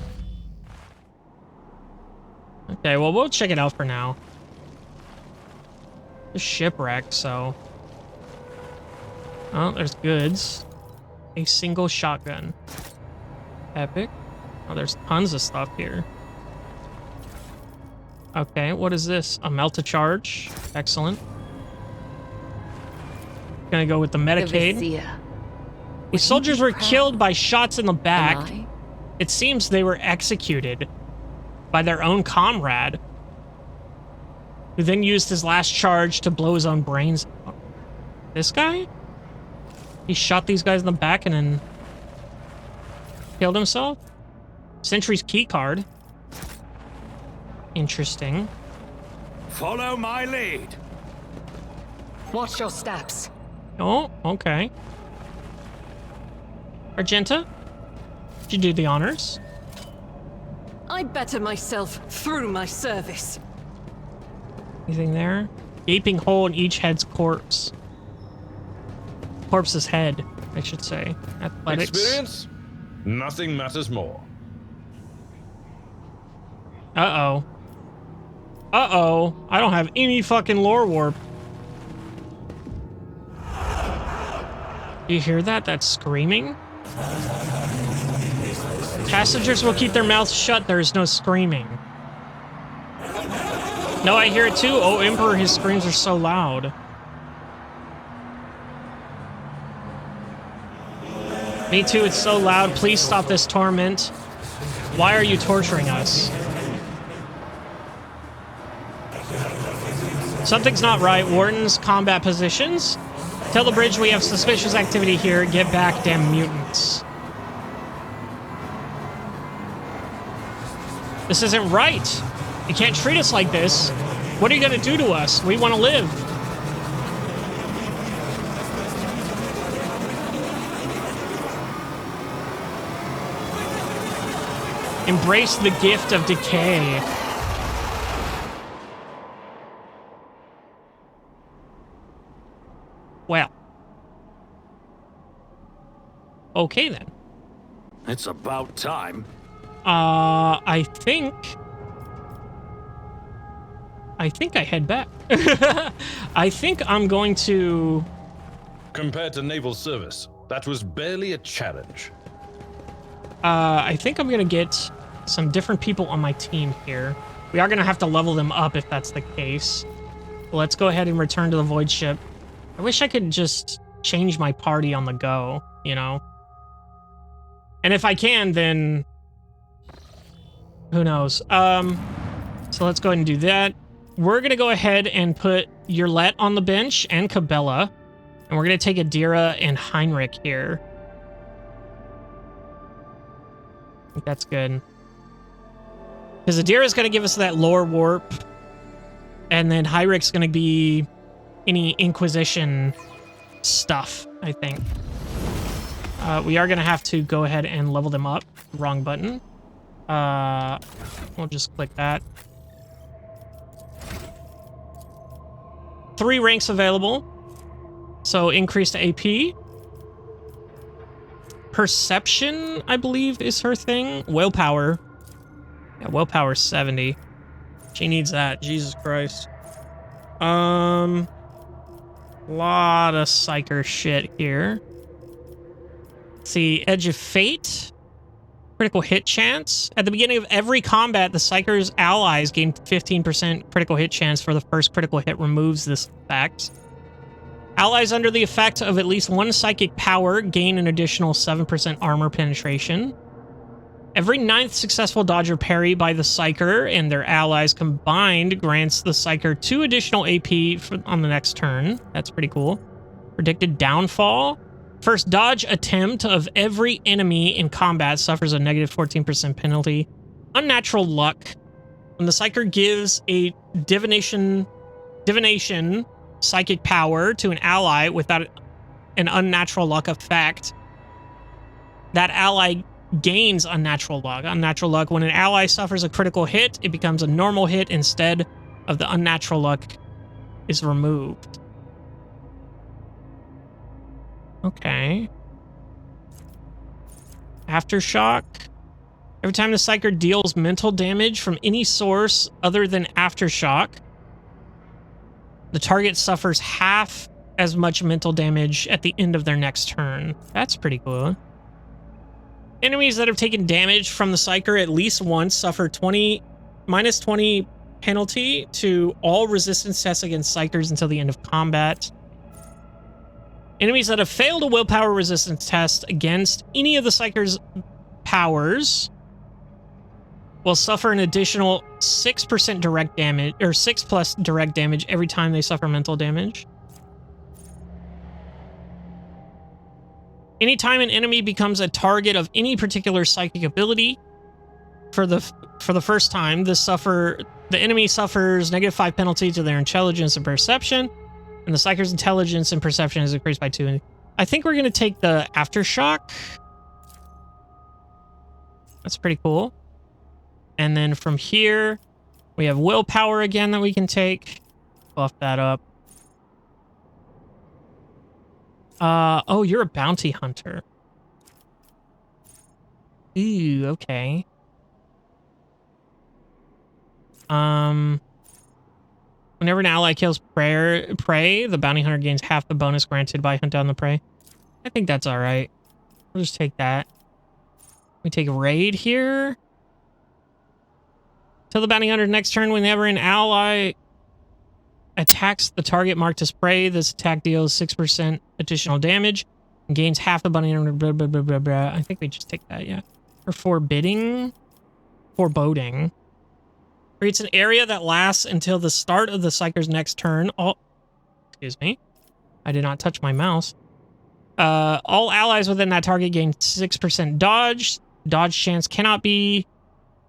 Okay, well, we'll check it out for now. The shipwreck, so... Oh, there's goods. A single shotgun. Epic. Oh, there's tons of stuff here. Okay, what is this? A melt-to-charge. Excellent. Gonna go with the Medicaid. These soldiers were killed by shots in the back. It seems they were executed by their own comrade, who then used his last charge to blow his own brains out. This guy? He shot these guys in the back and then killed himself? Sentry's key card. Interesting. Follow my lead. Watch your steps. Oh, okay. Argenta, did you do the honors? I better myself through my service. Anything there? Gaping hole in each head's corpse. Corpse's head, I should say. Athletics. Experience? Nothing matters more. Uh-oh. Uh-oh. I don't have any fucking lore warp. Do you hear that? That's screaming? Passengers will keep their mouths shut. There is no screaming. No, I hear it too. Oh, Emperor, his screams are so loud. Me too, it's so loud. Please stop this torment. Why are you torturing us? Something's not right. Warden's combat positions. Tell the bridge we have suspicious activity here. Get back, damn mutants. This isn't right. You can't treat us like this. What are you gonna do to us? We want to live. Embrace the gift of decay. Well. Okay then. It's about time. I think I head back. I think I'm going to... Compared to naval service, that was barely a challenge. I think I'm gonna get some different people on my team here. We are gonna have to level them up if that's the case. Let's go ahead and return to the void ship. I wish I could just change my party on the go, you know? And if I can, then... who knows? So let's go ahead and do that. We're gonna go ahead and put Yurlet on the bench and Cabela. And we're gonna take Adira and Heinrich here. I think that's good. Because Adira's gonna give us that lore warp. And then Heinrich's gonna be any Inquisition stuff, I think. We are gonna have to go ahead and level them up. Wrong button. We'll just click that. 3 ranks available. So increased AP. Perception, I believe, is her thing. Willpower. Yeah, willpower 70. She needs that. Jesus Christ. Lot of psyker shit here. Let's see, Edge of Fate. Critical hit chance. At the beginning of every combat, the Psyker's allies gain 15% critical hit chance for the first critical hit removes this effect. Allies under the effect of at least one psychic power gain an additional 7% armor penetration. Every 9th successful dodge or parry by the Psyker and their allies combined grants the Psyker 2 additional AP on the next turn. That's pretty cool. Predicted downfall. First dodge attempt of every enemy in combat suffers a negative 14% penalty. Unnatural luck. When the Psyker gives a divination psychic power to an ally without an unnatural luck effect, that ally gains unnatural luck. Unnatural luck. When an ally suffers a critical hit, it becomes a normal hit instead of the unnatural luck is removed. Okay. Aftershock. Every time the Psyker deals mental damage from any source other than Aftershock, the target suffers half as much mental damage at the end of their next turn. That's pretty cool. Enemies that have taken damage from the Psyker at least once suffer minus 20 penalty to all resistance tests against Psykers until the end of combat. Enemies that have failed a willpower resistance test against any of the Psyker's powers will suffer an additional 6% direct damage, or 6 plus direct damage every time they suffer mental damage. Anytime an enemy becomes a target of any particular psychic ability for the first time, the enemy suffers -5 penalty to their intelligence and perception, and the psyker's intelligence and perception is increased by 2. I think we're going to take the Aftershock. That's pretty cool. And then from here, we have willpower again that we can take. Buff that up. Oh, you're a bounty hunter. Ooh, okay. Whenever an ally kills prey, the bounty hunter gains half the bonus granted by hunt down the prey. I think that's all right. We'll just take that. We take raid here. Till the bounty hunter next turn, whenever an ally attacks the target marked as prey, this attack deals 6% additional damage and gains half the bounty hunter. Blah, blah, blah, blah, blah. I think we just take that, yeah. Or foreboding. Creates an area that lasts until the start of the psyker's next turn. Excuse me. I did not touch my mouse. All allies within that target gain 6% dodge. Dodge chance cannot be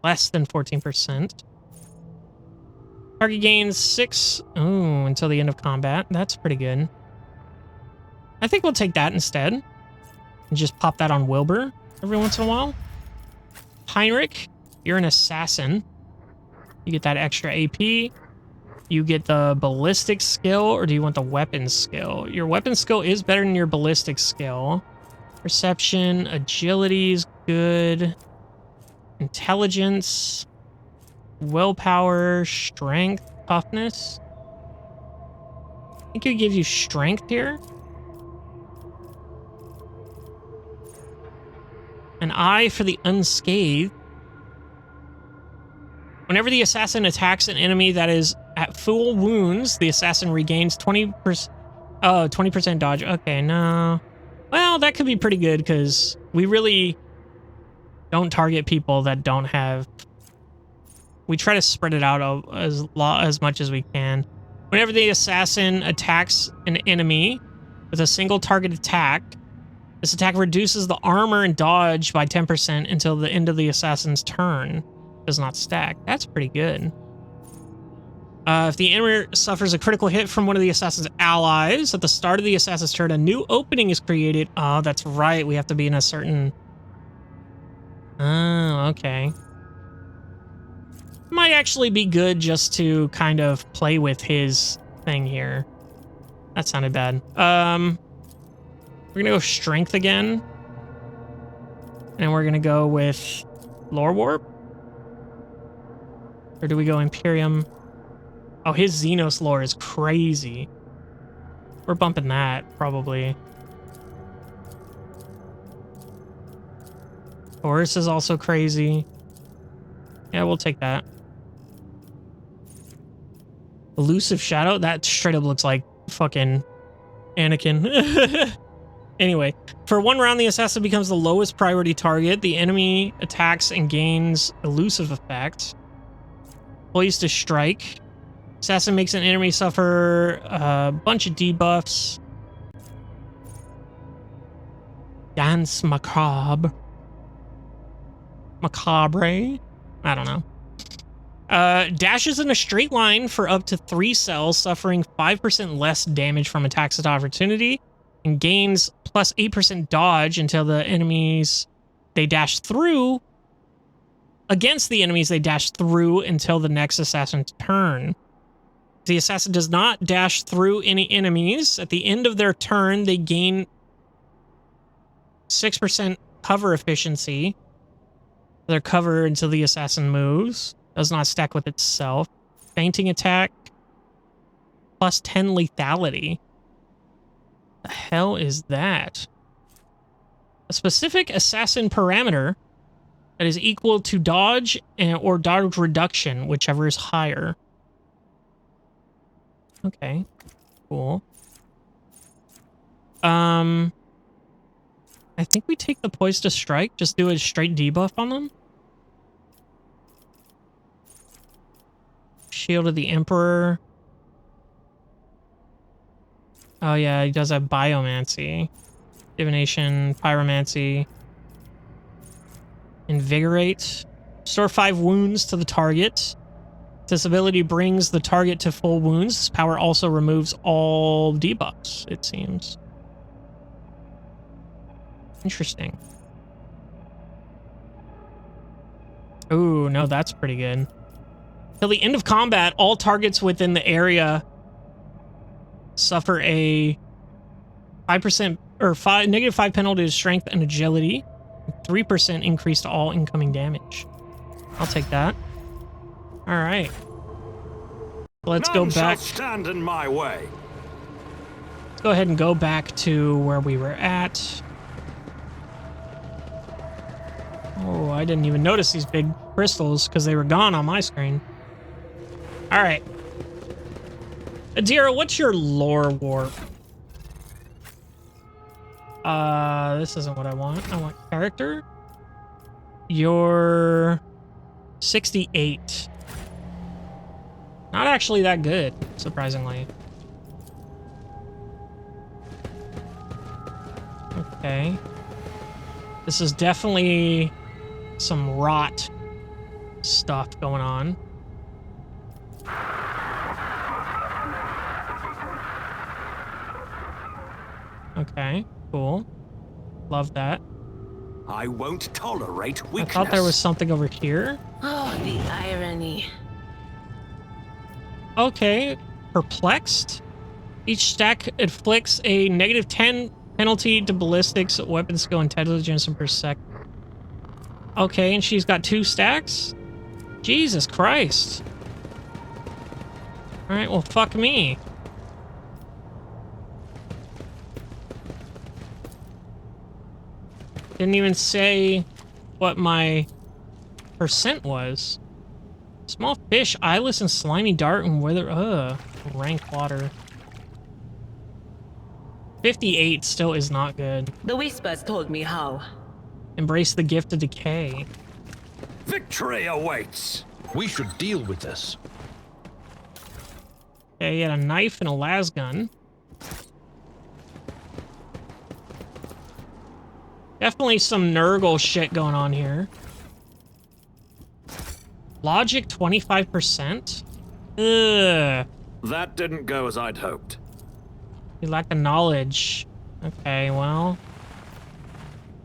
less than 14%. Target gains 6 until the end of combat. That's pretty good. I think we'll take that instead. And just pop that on Wilbur every once in a while. Heinrich, you're an assassin. You get that extra AP. You get the ballistic skill, or do you want the weapon skill? Your weapon skill is better than your ballistic skill. Perception, agility is good. Intelligence, willpower, strength, toughness. I think it gives you strength here. An eye for the unscathed. Whenever the assassin attacks an enemy that is at full wounds, the assassin regains 20%. Oh, 20% dodge. Okay, no. Well, that could be pretty good because we really don't target people that don't have. We try to spread it out as much as we can. Whenever the assassin attacks an enemy with a single target attack, this attack reduces the armor and dodge by 10% until the end of the assassin's turn. Does not stack. That's pretty good. If the enemy suffers a critical hit from one of the assassin's allies, at the start of the assassin's turn, a new opening is created. Oh, that's right. We have to be in a certain... Oh, okay. Might actually be good just to kind of play with his thing here. That sounded bad. We're gonna go strength again. And we're gonna go with lore warp. Or do we go Imperium? Oh, his Xenos lore is crazy. We're bumping that, probably. Horus is also crazy. Yeah, we'll take that. Elusive Shadow? That straight up looks like fucking Anakin. Anyway, for one round, the assassin becomes the lowest priority target. The enemy attacks and gains elusive effect. Poised to strike. Assassin makes an enemy suffer a bunch of debuffs. Dance macabre. Macabre? I don't know. Dashes in a straight line for up to 3 cells, suffering 5% less damage from attacks at opportunity, and gains plus 8% dodge until the enemies they dash through. Against the enemies they dash through until the next assassin's turn. If the assassin does not dash through any enemies, at the end of their turn, they gain 6% cover efficiency. Their cover until the assassin moves. Does not stack with itself. Fainting attack. Plus 10 lethality. The hell is that? A specific assassin parameter that is equal to dodge or dodge reduction, whichever is higher. Okay, cool. I think we take the Poise to Strike. Just do a straight debuff on them. Shield of the Emperor. Oh yeah, he does have Biomancy. Divination, Pyromancy. Invigorate. Restore 5 wounds to the target. This ability brings the target to full wounds. This power also removes all debuffs, it seems. Interesting. Ooh, no, that's pretty good. Till the end of combat, all targets within the area suffer a 5% or -5 penalty to strength and agility. 3% increase to all incoming damage. I'll take that. All right. Let's go back. Shall stand in my way. Let's go ahead and go back to where we were at. Oh, I didn't even notice these big crystals because they were gone on my screen. All right. Adira, what's your lore warp? This isn't what I want. I want character. You're 68. Not actually that good, surprisingly. Okay. This is definitely some rot stuff going on. Okay, cool. Love that. I won't tolerate weakness. I thought there was something over here. Oh, the irony. Okay, perplexed. Each stack inflicts a -10 penalty to ballistics, weapon skill, intelligence, and percent. Okay, and she's got 2 stacks? Jesus Christ. Alright, well, fuck me. Didn't even say what my percent was. Small fish, eyeless and slimy dart and wither. Rank water. 58 still is not good. The whispers told me how. Embrace the gift of decay. Victory awaits. We should deal with this. Okay, he had a knife and a lasgun. Definitely some Nurgle shit going on here. Logic 25%? Ugh. That didn't go as I'd hoped. You lack the knowledge. Okay, well.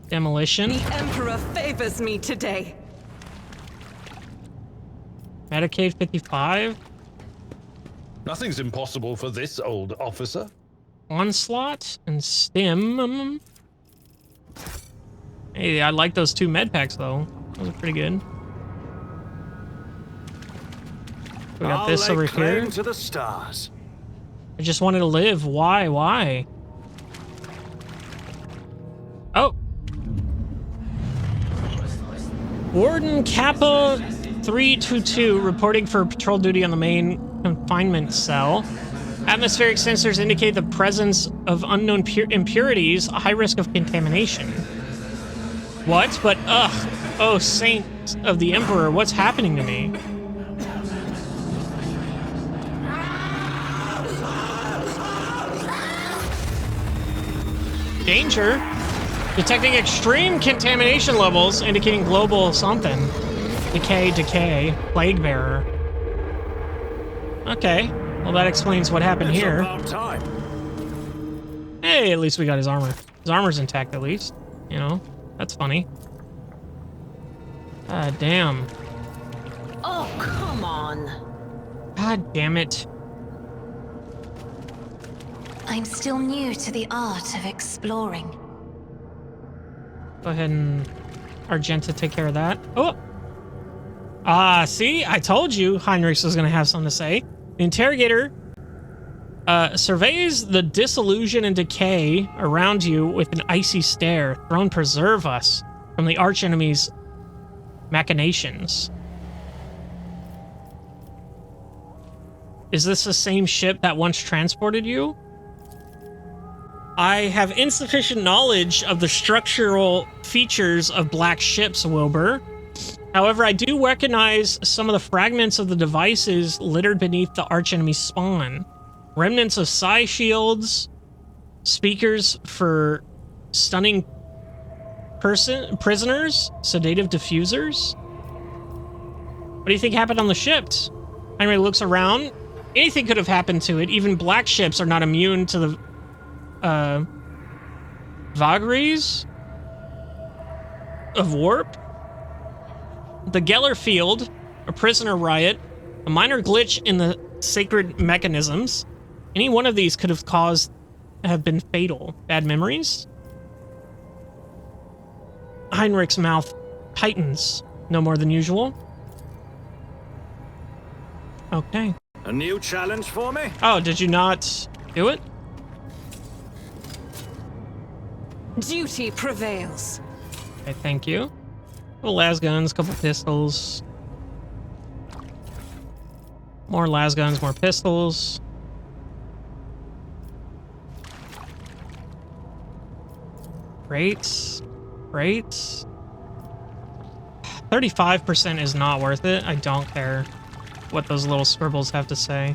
Demolition. The Emperor favors me today. Medicaid 55. Nothing's impossible for this old officer. Onslaught and Stim. Hey, I like those 2 med packs though. Those are pretty good. We got this over here. To the stars. I just wanted to live. Why? Why? Oh. Warden Kappa 322 reporting for patrol duty on the main confinement cell. Atmospheric sensors indicate the presence of unknown impurities, a high risk of contamination. What? But, ugh. Oh, Saint of the Emperor, what's happening to me? Danger. Detecting extreme contamination levels, indicating global something. Decay. Plague bearer. Okay. Well, that explains what happened here. About time. Hey, at least we got his armor. His armor's intact, at least. You know, that's funny. God damn. Oh, come on. God damn it. I'm still new to the art of exploring. Go ahead and Argenta take care of that. Oh! See? I told you Heinrichs was going to have something to say. The interrogator surveys the disillusion and decay around you with an icy stare. Throne preserve us from the archenemy's machinations. Is this the same ship that once transported you? I have insufficient knowledge of the structural features of black ships, Wilbur. However, I do recognize some of the fragments of the devices littered beneath the archenemy spawn. Remnants of psi shields, speakers for stunning prisoners, sedative diffusers. What do you think happened on the ship? Henry looks around. Anything could have happened to it. Even black ships are not immune to the vagaries of warp. The Geller field, a prisoner riot, a minor glitch in the sacred mechanisms. Any one of these could have been fatal. Bad memories? Heinrich's mouth tightens, no more than usual. Okay. A new challenge for me? Oh, did you not do it? Duty prevails. Okay, thank you. A couple las guns, couple pistols. More las guns, more pistols. Great. Great. 35% is not worth it. I don't care what those little scribbles have to say.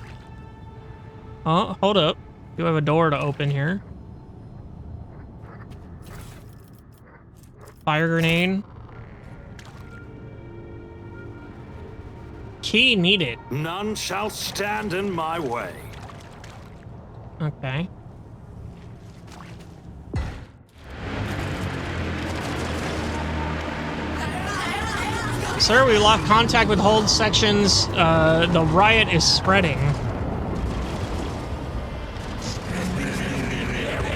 Oh, hold up. Do have a door to open here. Fire grenade. Key needed. None shall stand in my way. Okay. Sir, we lost contact with hold sections. The riot is spreading.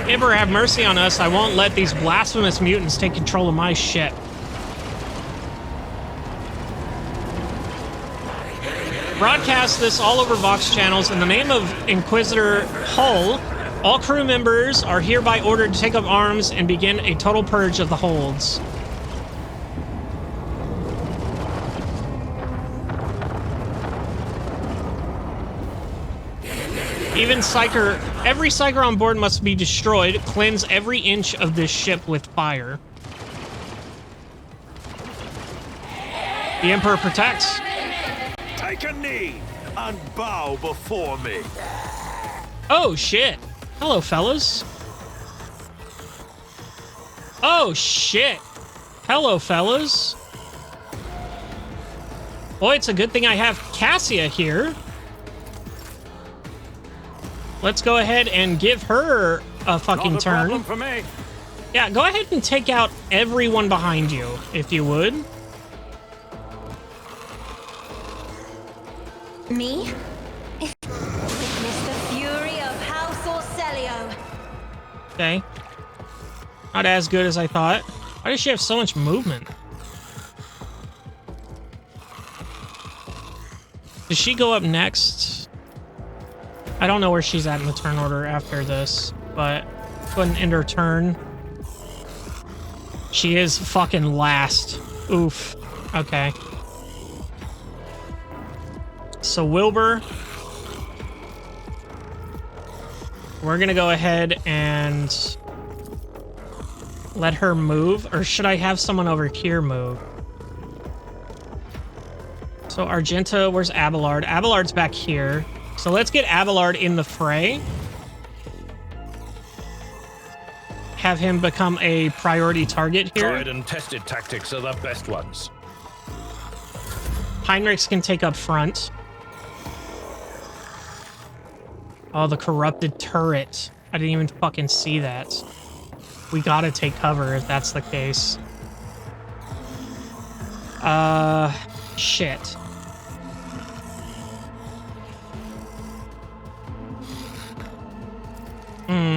Emperor, have mercy on us. I won't let these blasphemous mutants take control of my ship. Broadcast this all over Vox channels in the name of Inquisitor Hull. All crew members are hereby ordered to take up arms and begin a total purge of the holds. Every psyker on board must be destroyed. Cleanse every inch of this ship with fire. The Emperor protects. Take a knee and bow before me. Oh, shit. Hello, fellas. Oh, shit. Hello, fellas. Boy, it's a good thing I have Cassia here. Let's go ahead and give her a fucking Not a turn. problem for me. Yeah, go ahead and take out everyone behind you, if you would. Me? Witness the fury of House Orcelio. Okay. Not as good as I thought. Why does she have so much movement? Does she go up next? I don't know where she's at in the turn order after this, but go ahead and end her turn. She is fucking last. Oof. Okay. So Wilbur, we're gonna go ahead and let her move, or should I have someone over here move? So Argenta, where's Abelard? Abelard's back here. So let's get Abelard in the fray. Have him become a priority target here. Tried and tested tactics are the best ones. Heinrichs can take up front. Oh, the corrupted turret. I didn't even fucking see that. We gotta take cover if that's the case. Shit.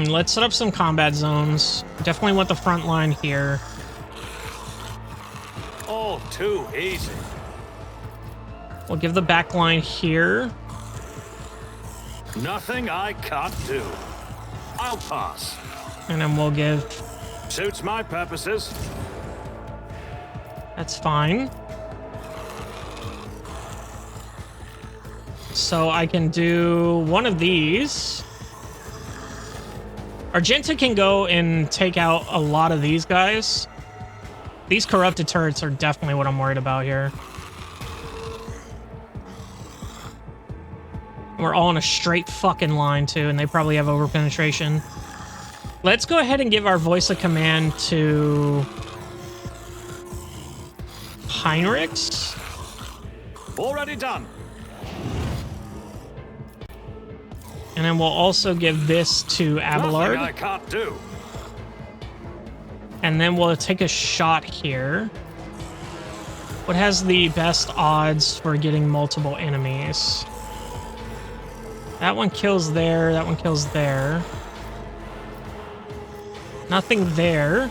Let's set up some combat zones. Definitely want the front line here. All too easy. We'll give the back line here. Nothing I can't do. I'll pass. And then we'll give... Suits my purposes. That's fine. So I can do one of these. Argenta can go and take out a lot of these guys. These corrupted turrets are definitely what I'm worried about here. We're all in a straight fucking line too, and they probably have overpenetration. Let's go ahead and give our voice of command to Heinrichs. Already done. And then we'll also give this to Abelard. Nothing I can't do. And then we'll take a shot here. What has the best odds for getting multiple enemies? That one kills there, that one kills there. Nothing there.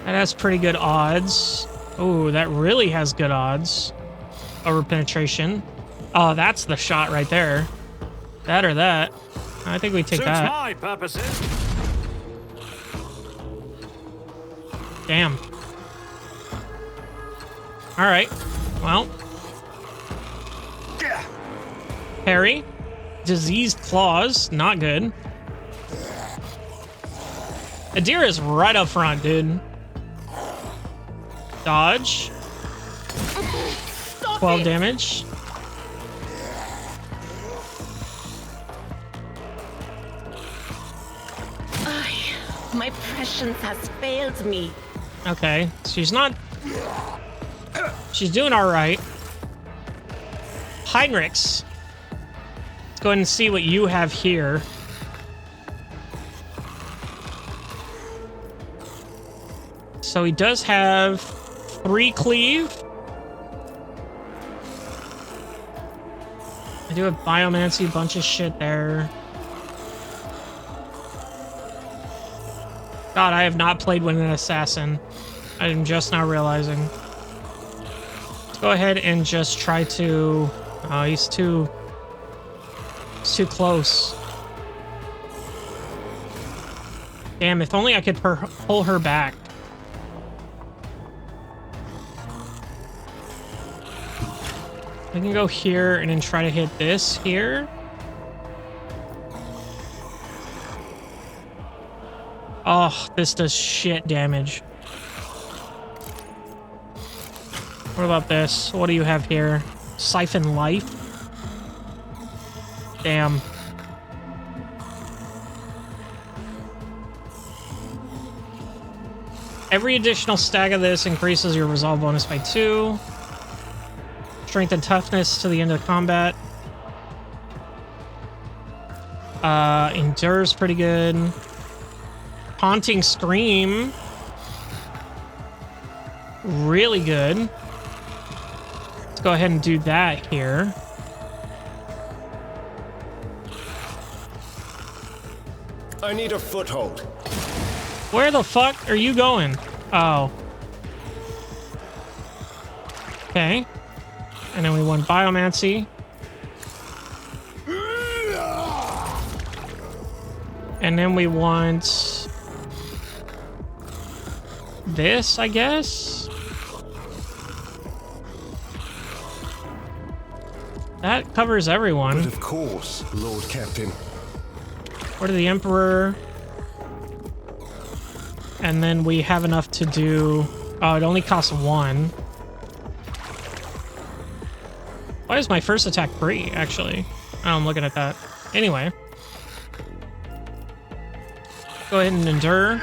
That has pretty good odds. Oh, that really has good odds. Over penetration. Oh, that's the shot right there. That or that. I think we take Suits that. my purposes. Damn. Alright. Well. Parry. Diseased claws. Not good. Adira is right up front, dude. Dodge. 12 damage. My prescience has failed me. Okay, she's not... She's doing alright. Heinrichs. Let's go ahead and see what you have here. So he does have 3 cleave. I do have biomancy, bunch of shit there. God, I have not played with an assassin. I'm just now realizing. Let's go ahead and just try to... Oh, he's too close. Damn, if only I could pull her back. I can go here and then try to hit this here. Oh, this does shit damage. What about this? What do you have here? Siphon life? Damn. Every additional stack of this increases your resolve bonus by 2. Strength and toughness to the end of combat. Endures pretty good. Haunting Scream. Really good. Let's go ahead and do that here. I need a foothold. Where the fuck are you going? Oh. Okay. And then we want Biomancy. And then we want this, I guess. That covers everyone. But of course, Lord Captain. Or to the Emperor. And then we have enough to do... Oh, it only costs 1. Why is my first attack free, actually? Oh, I'm looking at that. Anyway. Go ahead and endure.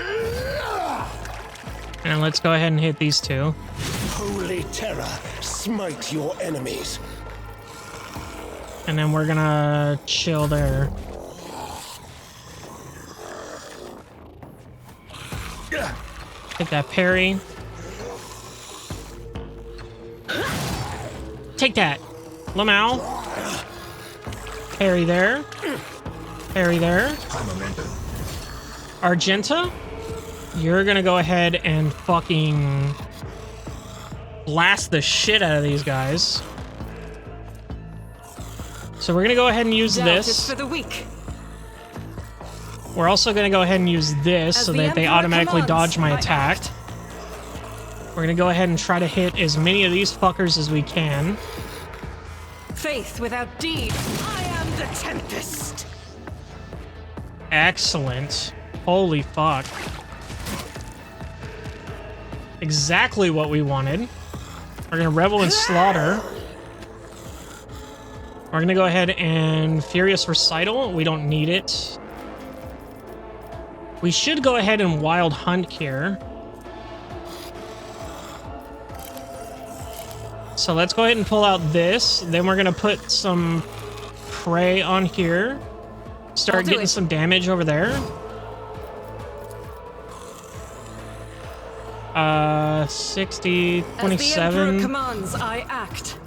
And let's go ahead and hit these 2. Holy terror, smite your enemies. And then we're gonna chill there. Take that parry. Take that. Lamau. Parry there. Parry there. Argenta, you're gonna go ahead and fucking blast the shit out of these guys. So we're gonna go ahead and use this. For the weak. We're also gonna go ahead and use this so that they automatically dodge my attack. We're gonna go ahead and try to hit as many of these fuckers as we can. Faith without deed. I am the Tempest. Excellent. Holy fuck. Exactly what we wanted. We're gonna revel in slaughter. We're gonna go ahead and Furious Recital. We don't need it. We should go ahead and Wild Hunt here. So let's go ahead and pull out this. Then we're gonna put some prey on here. Start getting some damage over there. 60, 27. As the Emperor commands, I act.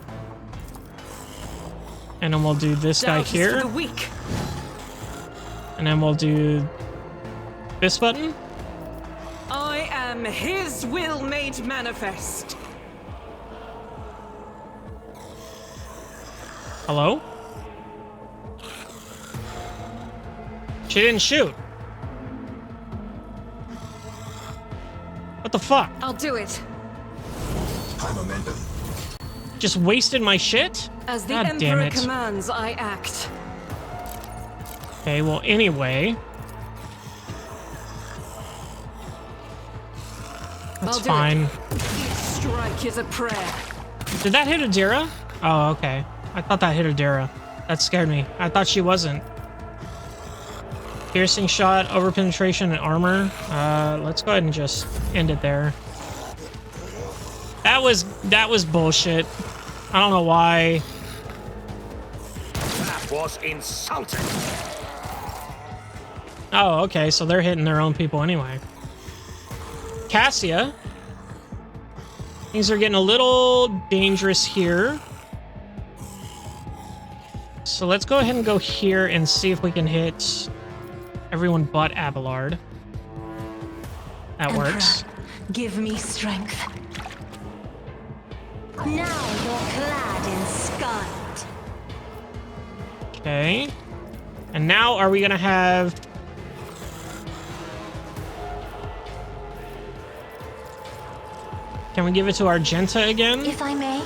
And then we'll do this guy Doubt is for here. the weak. And then we'll do this button. I am his will made manifest. Hello? She didn't shoot. What the fuck? I'll do it. Just wasted my shit? As the God damn Emperor it. commands, I act. Okay, well, anyway. That's I'll do fine. Each strike is a prayer. Did that hit Adira? Oh, okay. I thought that hit Adira. That scared me. I thought she wasn't. Piercing shot, overpenetration, and armor. Let's go ahead and just end it there. That was bullshit. I don't know why. That was insulting. Oh, okay, so they're hitting their own people anyway. Cassia. Things are getting a little dangerous here. So let's go ahead and go here and see if we can hit everyone but Abelard. That Emperor, works. give me strength. Now you're clad in scarlet. Okay. And now are we gonna have... Can we give it to Argenta again? If I may.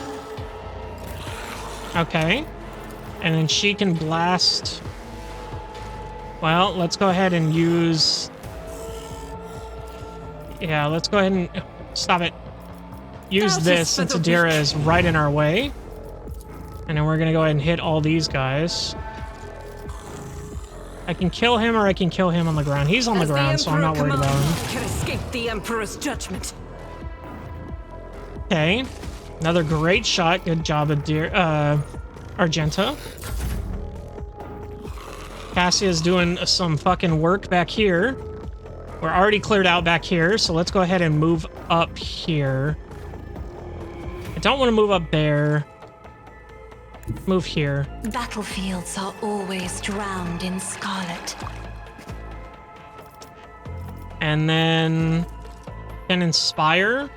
Okay. And then she can blast... Well, let's go ahead and use... Yeah, let's go ahead and... Stop it. Use Doubt this is for since the Adira weak. is right in our way. And then we're gonna go ahead and hit all these guys. I can kill him or I can kill him on the ground. He's on the As ground, so I'm not worried about him. Can escape the Emperor's judgment. Okay. Another great shot. Good job, Argenta. Cassia's doing some fucking work back here. We're already cleared out back here, so let's go ahead and move up here. I don't want to move up there. Move here. Battlefields are always drowned in scarlet. And then can inspire.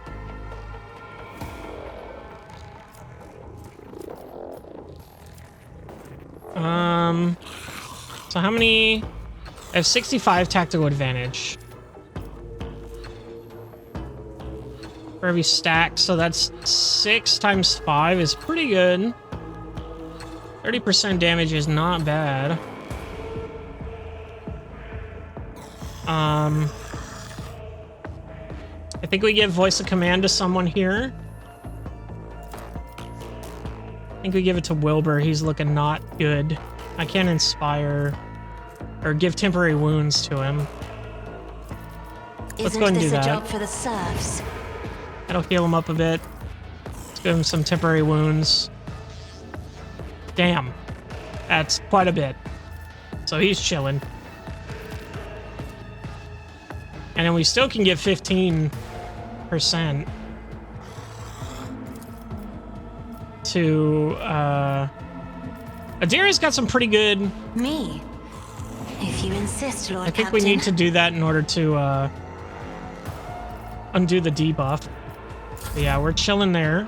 So how many? I have 65 tactical advantage. For every stack, so that's 6 times 5 is pretty good. 30% damage is not bad. I think we give voice of command to someone here. I think we give it to Wilbur. He's looking not good. I can't inspire or give temporary wounds to him. Let's go ahead and do Isn't this a that. job for the serfs? That'll heal him up a bit. Let's give him some temporary wounds. Damn. That's quite a bit. So he's chilling. And then we still can get 15% to, Adira's got some pretty good... Me? If you insist, Lord I think Captain. we need to do that in order to, undo the debuff. But yeah, we're chilling there.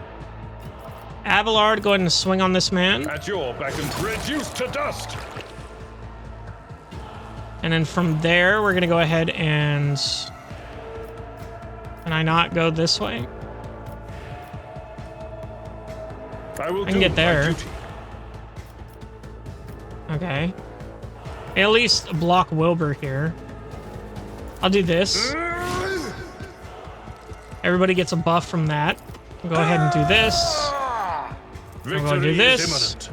Abelard, go ahead and swing on this man. At your beck and reduced to dust. And then from there, we're going to go ahead and... Can I not go this way? I will I can do get my there. duty. Okay. At least block Wilbur here. I'll do this. Everybody gets a buff from that. Go ahead and do this. I'm going to do this.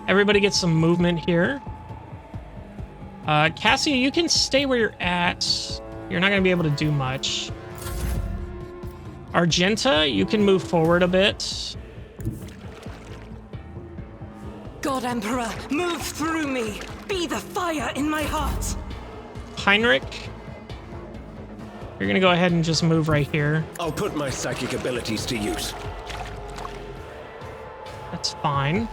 Everybody gets some movement here. Cassia, you can stay where you're at. You're not going to be able to do much. Argenta, you can move forward a bit. God Emperor, move through me. Be the fire in my heart. Heinrich, you're going to go ahead and just move right here. I'll put my psychic abilities to use. That's fine.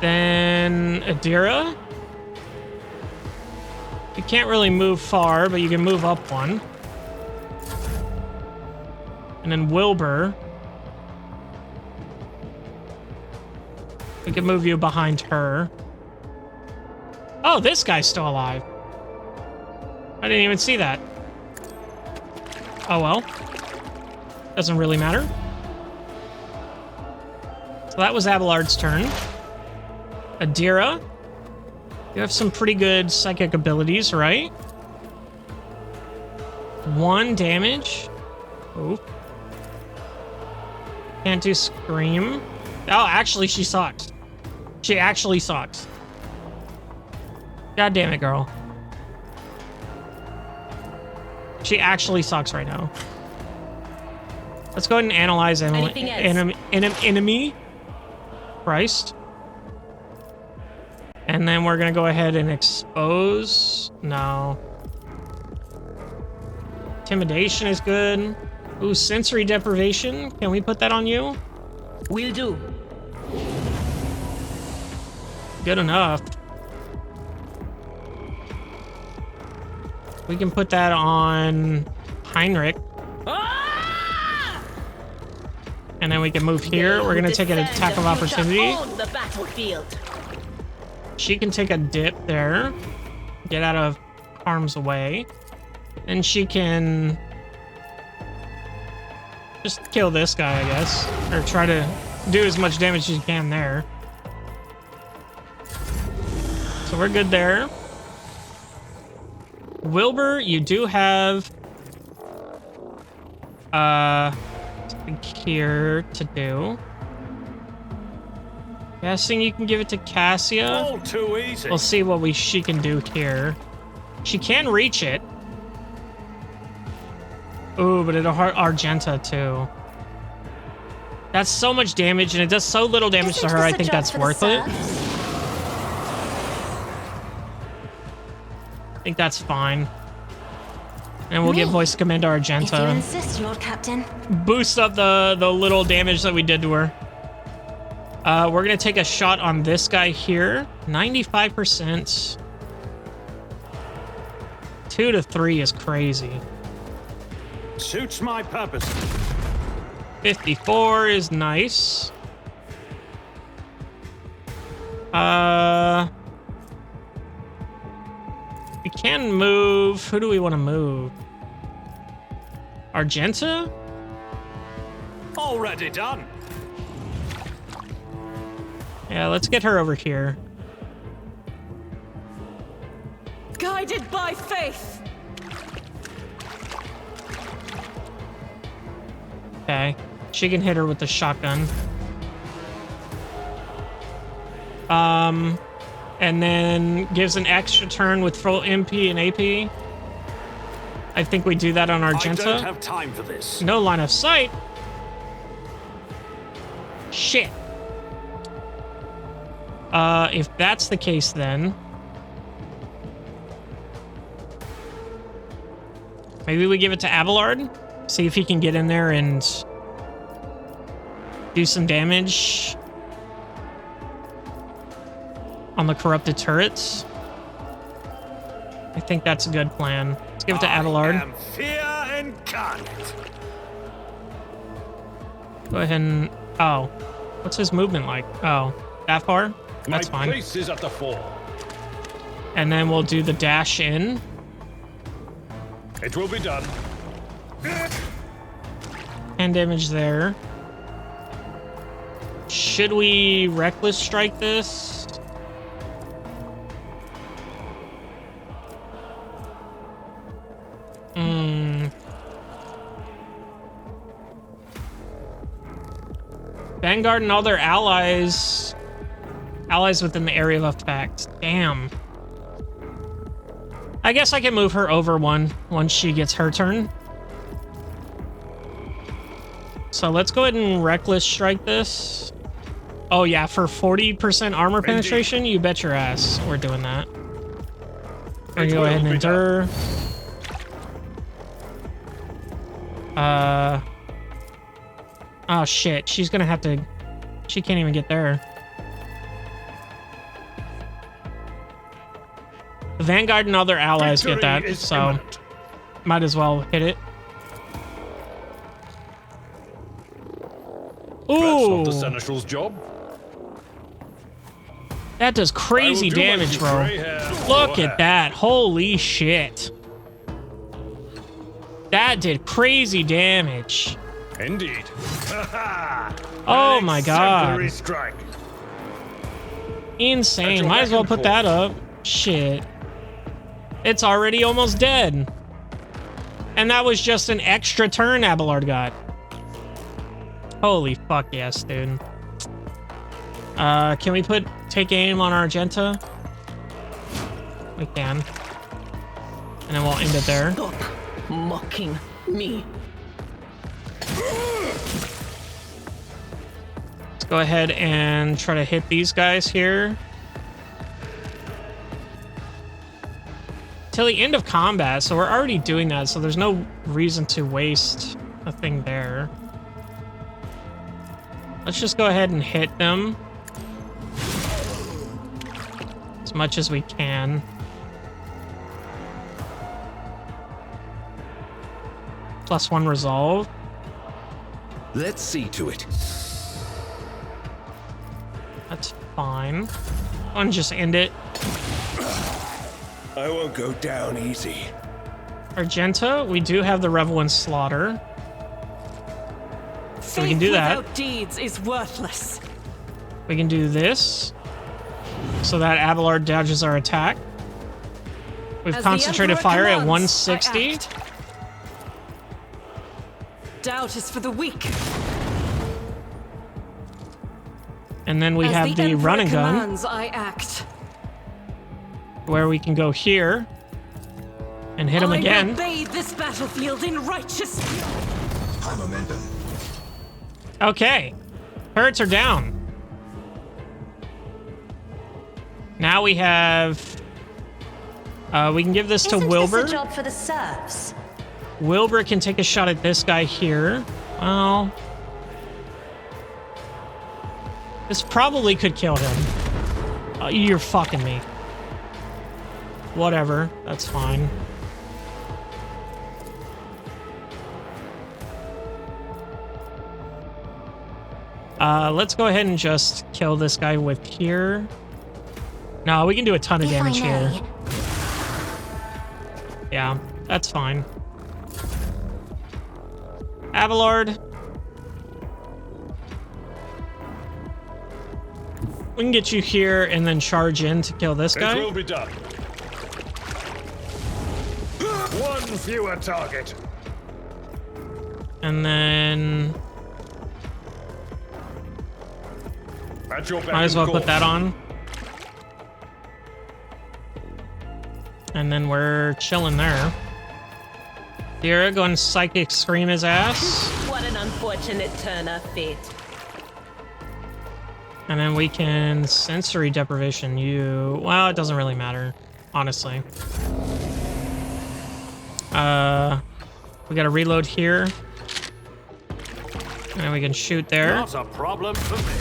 Then Adira. You can't really move far, but you can move up one. And then Wilbur. We can move you behind her. Oh, this guy's still alive. I didn't even see that. Oh well. Doesn't really matter. So that was Abelard's turn. Adira. You have some pretty good psychic abilities, right? 1 damage. Oh. Can't do Scream. Oh, actually, she sucks. She actually sucks. God damn it, girl. She actually sucks right now. Let's go ahead and analyze enemy. Christ. And then we're going to go ahead and expose. No. Intimidation is good. Ooh, sensory deprivation. Can we put that on you? Will do. Good enough. We can put that on Heinrich. And then we can move here. We're going to take an attack of opportunity. The battlefield. She can take a dip there. Get out of harm's way. And she can just kill this guy, I guess. Or try to do as much damage as you can there. So we're good there. Wilbur, you do have something here to do. Guessing you can give it to Cassia. All too easy. We'll see what she can do here. She can reach it. Ooh, but it'll hurt Argenta too. That's so much damage, and it does so little damage to her. I think that's worth it. I think that's fine. And we'll give voice command to Argenta. If you insist, Lord Captain. Boost up the little damage that we did to her. We're gonna take a shot on this guy here. 95%. 2 to 3 is crazy. Suits my purpose. 54 is nice. We can move. Who do we want to move? Argenta? Already done. Yeah, let's get her over here. Guided by faith. Okay. She can hit her with the shotgun. And then gives an extra turn with full MP and AP. I think we do that on Argenta. I don't have time for this. No line of sight. Shit. If that's the case, then maybe we give it to Abelard. See if he can get in there and do some damage on the corrupted turrets. I think that's a good plan. Let's give it to Abelard. I am fear incarnate. Go ahead and... Oh. What's his movement like? Oh. That far? That's My fine. place is at the fore. And then we'll do the dash in. It will be done. 10 damage there. Should we reckless strike this? Vanguard and all their allies within the area of effect. Damn. I guess I can move her over one once she gets her turn. So let's go ahead and reckless strike this. Oh yeah, for 40% armor penetration, you bet your ass we're doing that. We're gonna go ahead and endure. Oh shit, she's gonna have to... She can't even get there. The Vanguard and other allies get that, so might as well hit it. Ooh! That's not the Seneschal's job. That does crazy damage, bro. Look at that. Holy shit. That did crazy damage. Indeed. Oh my god. Strike. Insane. Might as well put that up. Shit. It's already almost dead. And that was just an extra turn Abelard got. Holy fuck yes, dude. Can we take aim on Argenta? We can. And then we'll end it there. Stop mocking me. Let's go ahead and try to hit these guys here. Till the end of combat, so we're already doing that, so there's no reason to waste a thing there. Let's just go ahead and hit them as much as we can. +1 resolve. Let's see to it. That's fine. I'll just end it. I won't go down easy. Argenta, we do have the Revel and Slaughter. So we can do that. Without deeds is worthless. We can do this. So that Abelard dodges our attack. We've As the concentrated Emperor fire at commands, 160. I act. Doubt is for the weak. And then we As have the Emperor run and gun, commands, I act. where we can go here and hit him I again. will bathe this battlefield in righteousness. High momentum. Okay. Turrets are down. Now we have... we can give this to Isn't Wilbur. this a job for the serfs? Wilbur can take a shot at this guy here. Well... This probably could kill him. You're fucking me. Whatever. That's fine. Let's go ahead and just kill this guy with here. No, we can do a ton of If I damage here. may. Yeah, that's fine. Abelard. We can get you here and then charge in to kill this It guy. will be done. One fewer target. And then At your beck might as and well put call. that on. And then we're chilling there. Dira, go and psychic scream his ass. What an unfortunate turn of fate. And then we can sensory deprivation you. Well, it doesn't really matter, honestly. We gotta reload here. And we can shoot there. Not a problem for me.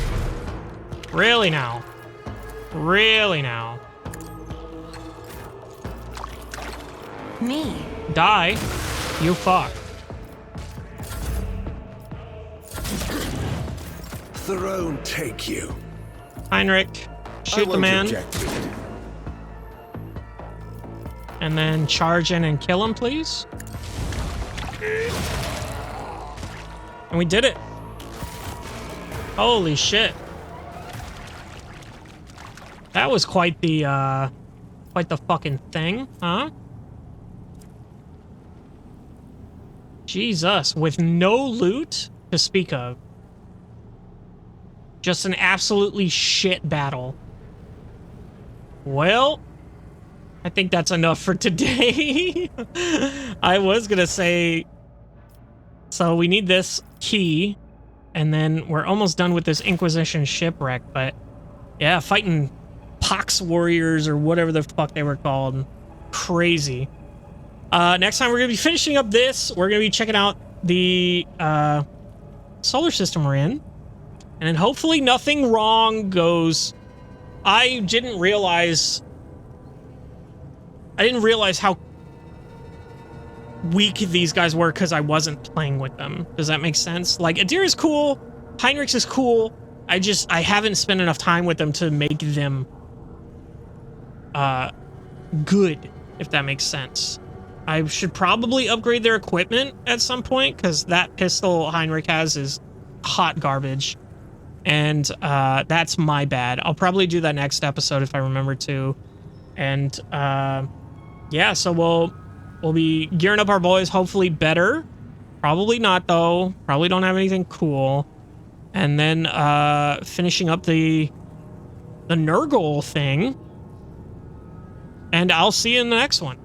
Really now? Really now? Me? Die? You fuck. Throne take you. Heinrich, I shoot the won't man. object to it. And then charge in and kill him, please. And we did it. Holy shit. That was quite the fucking thing, huh? Jesus, with no loot to speak of. Just an absolutely shit battle. Well, I think that's enough for today. I was gonna say, so we need this key, and then we're almost done with this Inquisition shipwreck, but yeah, fighting Pox warriors or whatever the fuck they were called. Crazy. Next time we're gonna be finishing up this. We're gonna be checking out the solar system we're in, and then hopefully nothing wrong goes. I didn't realize how weak these guys were because I wasn't playing with them. Does that make sense? Like, Adir is cool, Heinrichs is cool. I haven't spent enough time with them to make them good, if that makes sense. I should probably upgrade their equipment at some point, because that pistol Heinrich has is hot garbage. And that's my bad. I'll probably do that next episode if I remember to. And yeah, so we'll be gearing up our boys, hopefully better. Probably not, though. Probably don't have anything cool. And then finishing up the Nurgle thing. And I'll see you in the next one.